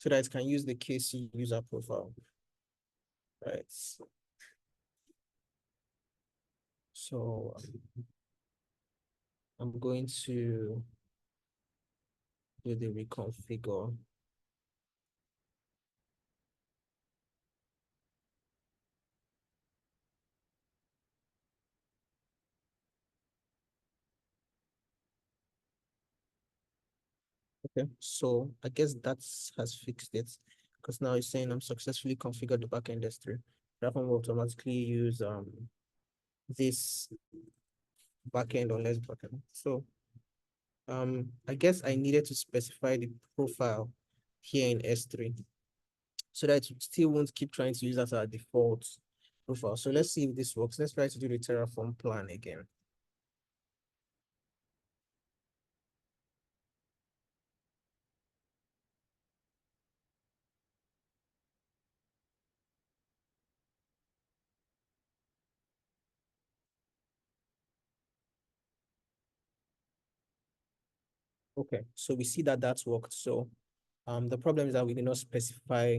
it can use the KC user profile, right? So I'm going to do the reconfigure. Okay, so I guess that has fixed it because now it's saying I'm successfully configured the backend S3. Terraform will automatically use this backend or less backend. So I guess I needed to specify the profile here in S3 so that it still won't keep trying to use that as our default profile. So let's see if this works. Let's try to do the Terraform plan again. Okay, so we see that that's worked. So the problem is that we did not specify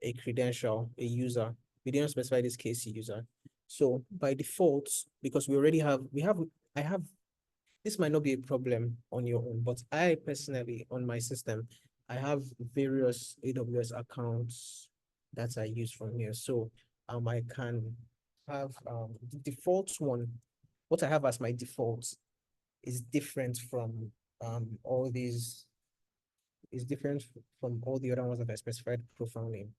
a credential, a user. We didn't specify this KC user. So by default, because I have, this might not be a problem on your own, but I personally, on my system, I have various AWS accounts that I use from here. So I can have the default one, what I have as my default is different from all these, is different from all the other ones that I specified profile name.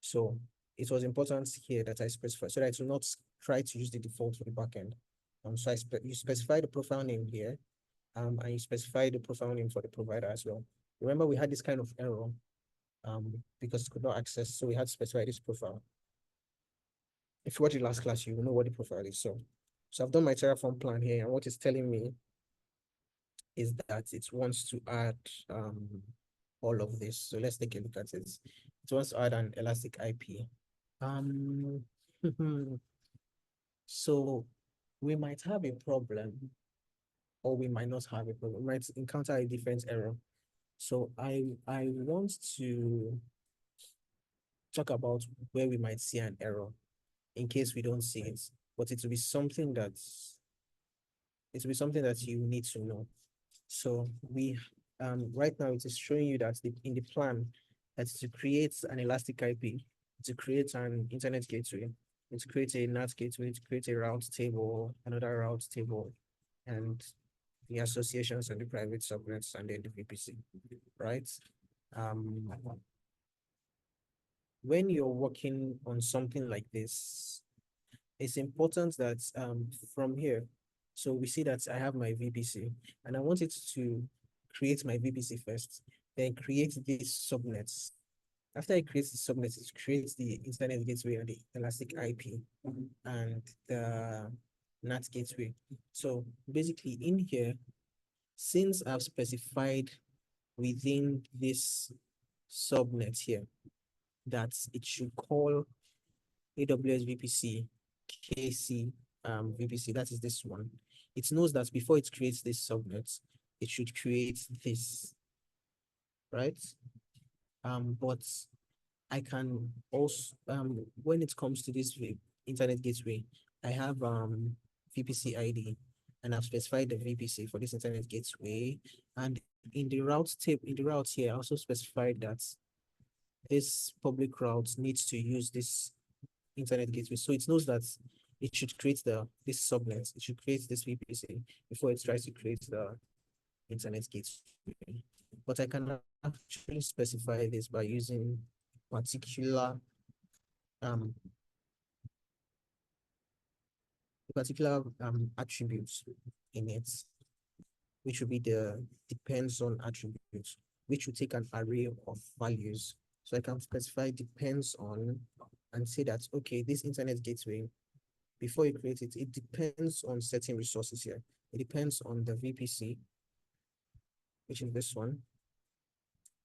So it was important here that I specify so that I do not try to use the default for the backend. So you specify the profile name here, and you specify the profile name for the provider as well. Remember, we had this kind of error because it could not access, so we had to specify this profile. If you watch the last class, you will know what the profile is. So I've done my Terraform plan here, and what it's telling me is that it wants to add all of this. So let's take a look at it. It wants to add an elastic IP. Um, so we might have a problem, or we might not have a problem. We might encounter a different error. So I want to talk about where we might see an error in case we don't see it, but it will be something that you need to know. So we right now it is showing you that in the plan that to create an elastic IP, to create an internet gateway, to create a NAT gateway, to create a route table, another route table, and the associations and the private subnets and then the VPC, right? Um, when you're working on something like this, it's important that from here, so we see that I have my VPC and I want it to create my VPC first, then create these subnets. After it creates the subnets, it creates the internet gateway and the elastic IP and the NAT gateway. So basically in here, since I've specified within this subnet here that it should call AWS VPC KC VPC, that is this one. It knows that before it creates this subnet, it should create this, right? But I can also when it comes to this internet gateway, I have VPC ID and I've specified the VPC for this internet gateway. And in the route table, in the route here, I also specified that this public route needs to use this internet gateway. So it knows that it should create this subnet. It should create this VPC before it tries to create the internet gateway. But I can actually specify this by using particular um attributes in it, which will be the depends on attributes, which will take an array of values. So I can specify depends on and say that, okay, this internet gateway, before you create it, it depends on certain resources here. It depends on the VPC, which is this one.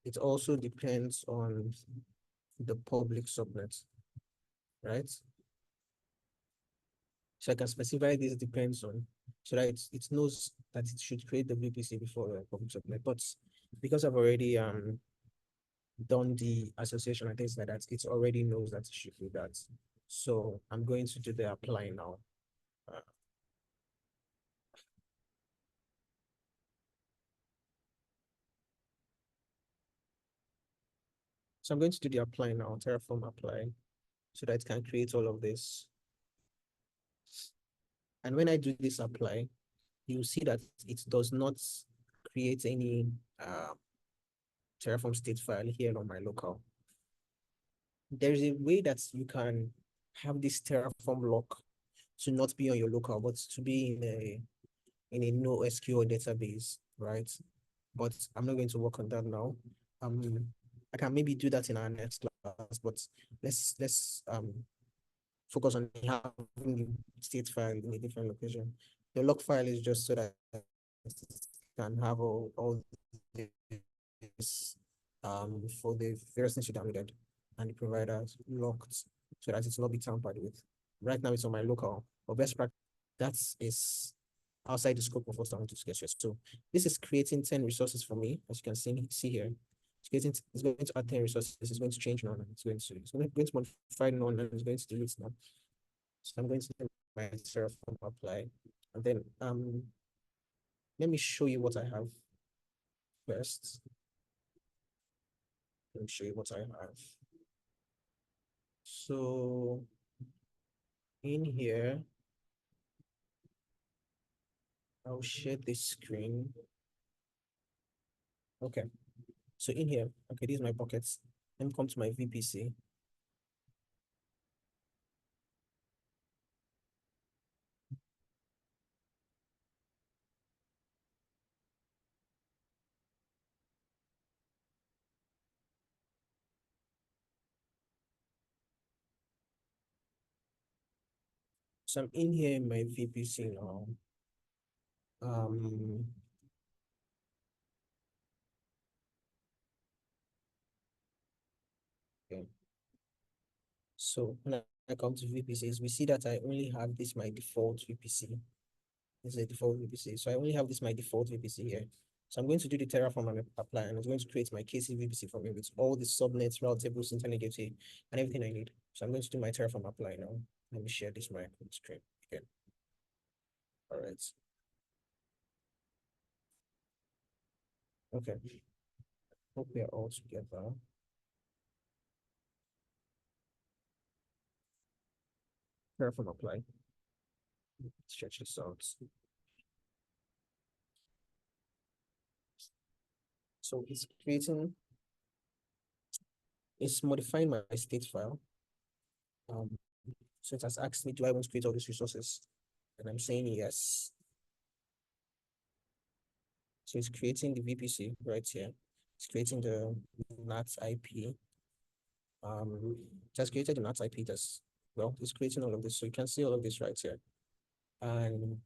It also depends on the public subnet, right? So I can specify this depends on, so that it knows that it should create the VPC before the public subnet. But because I've already done the association and things like that, it already knows that it should do that. So I'm going to do the apply now. Uh, so I'm going to do the apply now, Terraform apply, so that it can create all of this. And when I do this apply, you'll see that it does not create any Terraform state file here on my local. There's a way that you can have this Terraform lock to not be on your local, but to be in a NoSQL database, right? But I'm not going to work on that now. I can maybe do that in our next class, but let's focus on having the state file in a different location. The log file is just so that it can have all this for the various things you downloaded and the providers locked so that it's not be tampered with. Right now it's on my local, but best practice that is outside the scope of what I want to get. So this is creating 10 resources for me, as you can see here. It's going to add 10 resources, it's going to change none, and it's going to modify none, and it's going to delete none. So I'm going to do my Terraform apply. And then let me show you what I have first. Let me show you what I have. So in here, I'll share this screen. Okay. So in here, okay, these are my buckets. Let me come to my VPC. So I'm in here in my VPC now. Um, okay. So when I come to VPCs, we see that I only have this my default VPC. This is a default VPC. So I only have this my default VPC here. So I'm going to do the Terraform and apply, and it's going to create my KC VPC for me with all the subnets, route tables, internet gateway, and everything I need. So I'm going to do my Terraform apply now. Let me share this my screen again. All right. Okay. Hope we are all together. Terraform apply. Stretch this out. So it's modifying my state file. So it has asked me, do I want to create all these resources? And I'm saying yes. So it's creating the VPC right here. It's creating the NAT IP. It has created the NAT IP. Well, it's creating all of this. So you can see all of this right here. And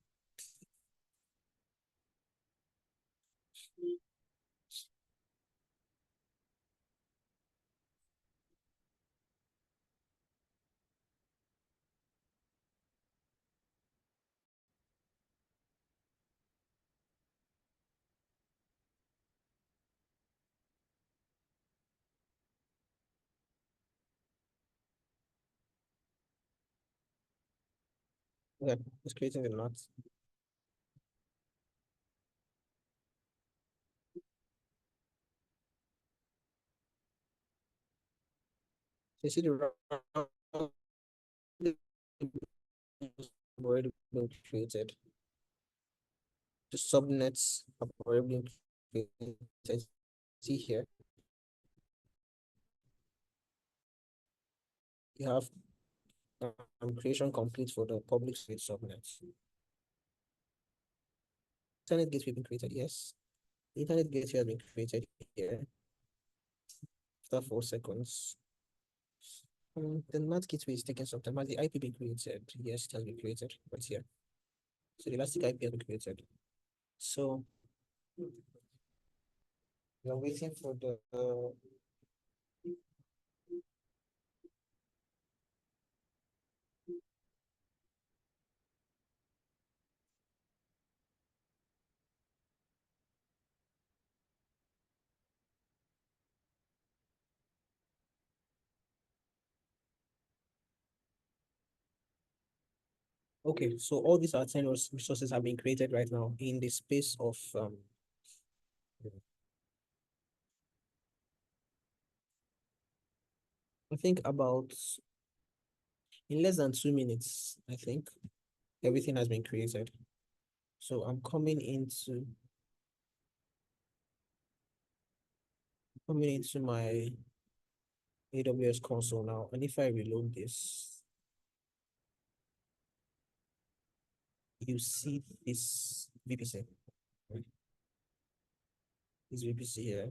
yeah, it's creating the NAT. So you see the already been created. The subnets have already been created. See here, you have creation complete for the public switch subnets. Internet gateway been created, yes. The internet gateway has been created here after 4 seconds. The NAT gateway is taking some time. Has the IP been created? Yes, it has been created right here. So the elastic IP has been created. So we are waiting for the okay, so all these alternate resources have been created right now in the space of I think about in less than 2 minutes, I think everything has been created. So I'm coming into my AWS console now, and if I reload this, you see this VPC. This VPC here.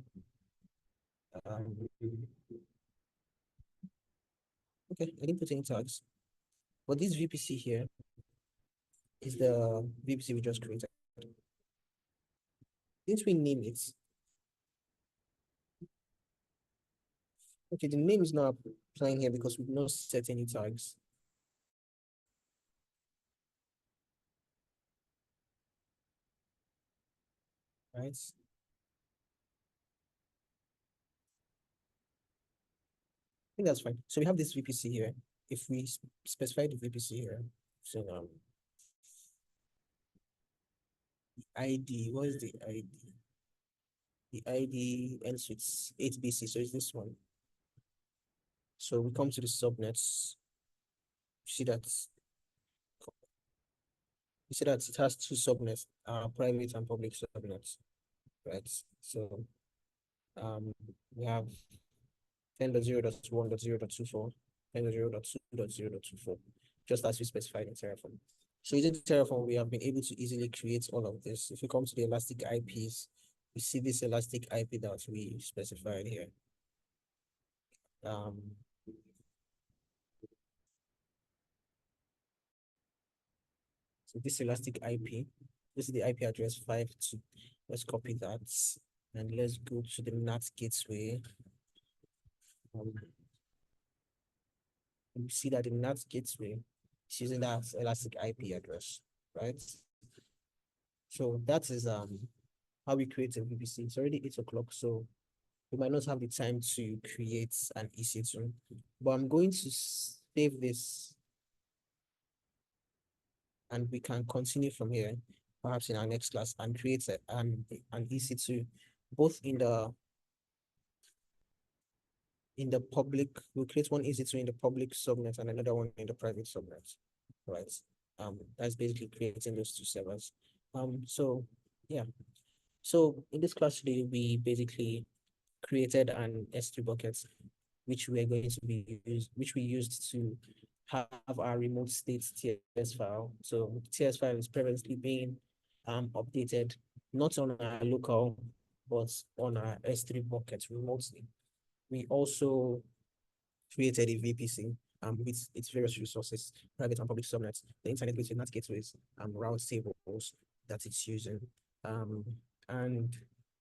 Um, okay, I didn't put any tags, but this VPC here is the VPC we just created. Since we name it, okay, the name is not applying here because we've not set any tags. Right? I think that's fine. So we have this VPC here. If we specify the VPC here, so ID, what is the ID? The ID ends with 8BC, so it's this one. So we come to the subnets. You see that it has two subnets, private and public subnets, right? So we have 10.0.1.0.24, 10.0.2.0.24, just as we specified in Terraform. So using Terraform, we have been able to easily create all of this. If you come to the elastic IPs, you see this elastic IP that we specified here. Um, so this elastic IP, this is the IP address 5.2. Let's copy that and let's go to the NAT gateway. You see that the NAT gateway is using that elastic IP address, right? So that is how we create a VPC. It's already 8 o'clock, so we might not have the time to create an EC2, but I'm going to save this and we can continue from here, perhaps in our next class, and create an EC2, both in the public. We'll create one EC2 in the public subnet and another one in the private subnet, right? That's basically creating those two servers. So yeah. So in this class today, we basically created an S3 bucket, which we are going to be which we used to have our remote state TS file. So TS file is presently being updated not on our local, but on our S3 bucket remotely. We also created a VPC with its various resources, private and public subnets, the internet gateway, NAT gateways, route tables that it's using. And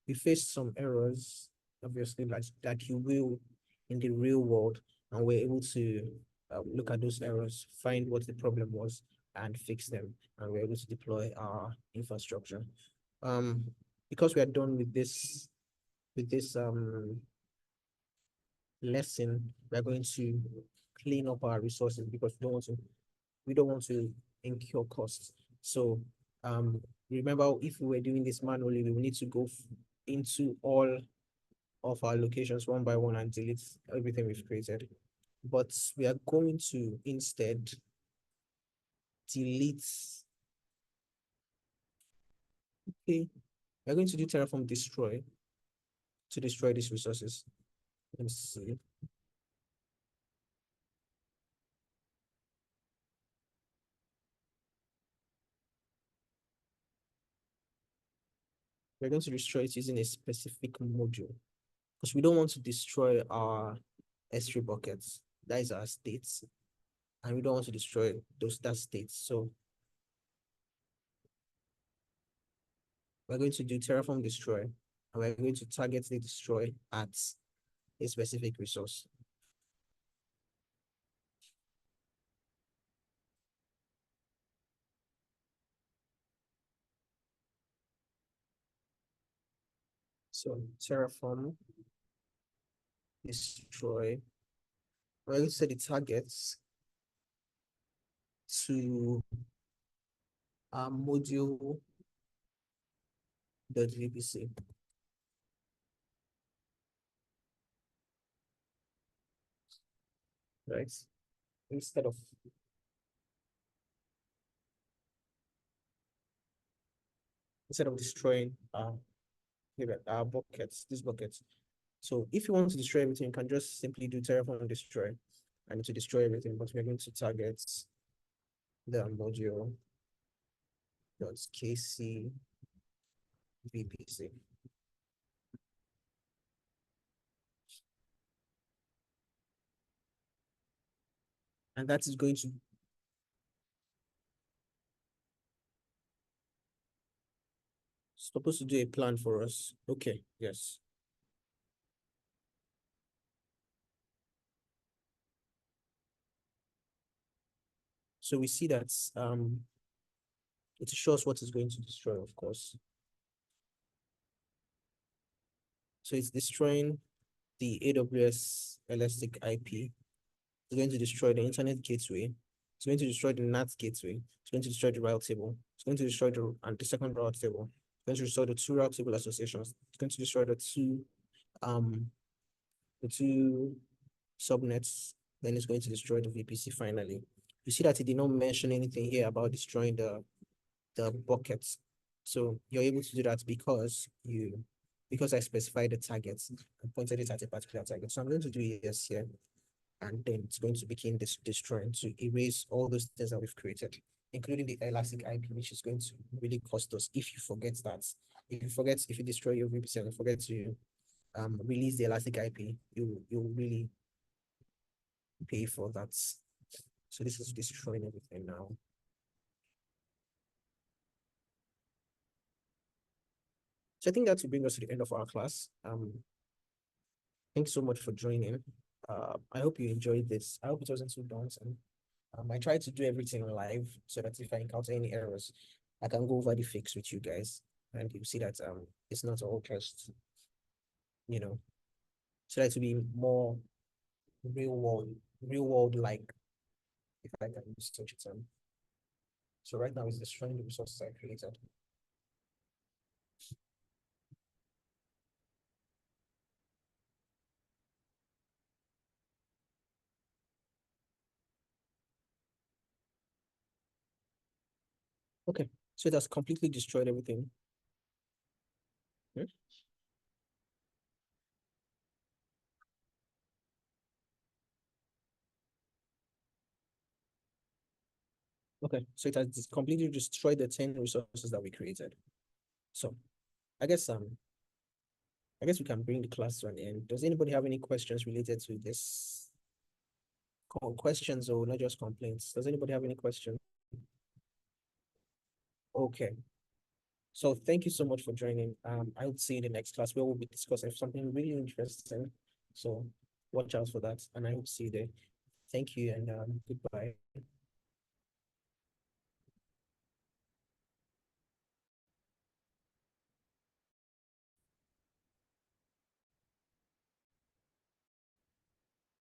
we faced some errors, obviously, like you will in the real world, and we're able to look at those errors, find what the problem was, and fix them, and we're able to deploy our infrastructure. Because we are done with this lesson, we're going to clean up our resources because we don't want to incur costs. So remember, if we were doing this manually, we will need to go into all of our locations one by one and delete everything we've created. But we are going to instead delete. Okay, we're going to do Terraform destroy to destroy these resources. Let me see. We're going to destroy it using a specific module because we don't want to destroy our S3 buckets. That is our states. And we don't want to destroy that states. So we're going to do Terraform destroy, and we're going to target the destroy at a specific resource. So Terraform destroy. We're going to set the targets to our module.vpc. Right? Instead of destroying our buckets, these buckets. So if you want to destroy everything, you can just simply do Terraform destroy and to destroy everything, but we're going to target the module.kc vpc. And that is going to supposed to do a plan for us. Okay, yes. So we see that it shows what is going to destroy, of course. So it's destroying the AWS Elastic IP. It's going to destroy the internet gateway. It's going to destroy the NAT gateway. It's going to destroy the route table. It's going to destroy the second route table. It's going to destroy the two route table associations. It's going to destroy the two subnets. Then it's going to destroy the VPC finally. You see that it did not mention anything here about destroying the buckets. So you're able to do that because I specified the targets and pointed it at a particular target. So I'm going to do yes here. And then it's going to begin destroying to erase all those things that we've created, including the Elastic IP, which is going to really cost us if you forget that. If you destroy your VPC and forget to release the Elastic IP, you'll really pay for that. So this is destroying everything now. So I think that will bring us to the end of our class. Thanks so much for joining. I hope you enjoyed this. I hope it wasn't too daunting. I try to do everything live so that if I encounter any errors, I can go over the fix with you guys, and you see that it's not all just, so that to be more real world like, if I can use such a term. So right now it's destroying the resources I created. Okay, so it has completely destroyed everything. Hmm? Okay, so it has completely destroyed the 10 resources that we created. So I guess we can bring the class to an end. Does anybody have any questions related to this? Questions or not just complaints? Does anybody have any questions? Okay. So thank you so much for joining. I will see you in the next class where we'll be discussing something really interesting. So watch out for that, and I hope to see you there. Thank you and goodbye.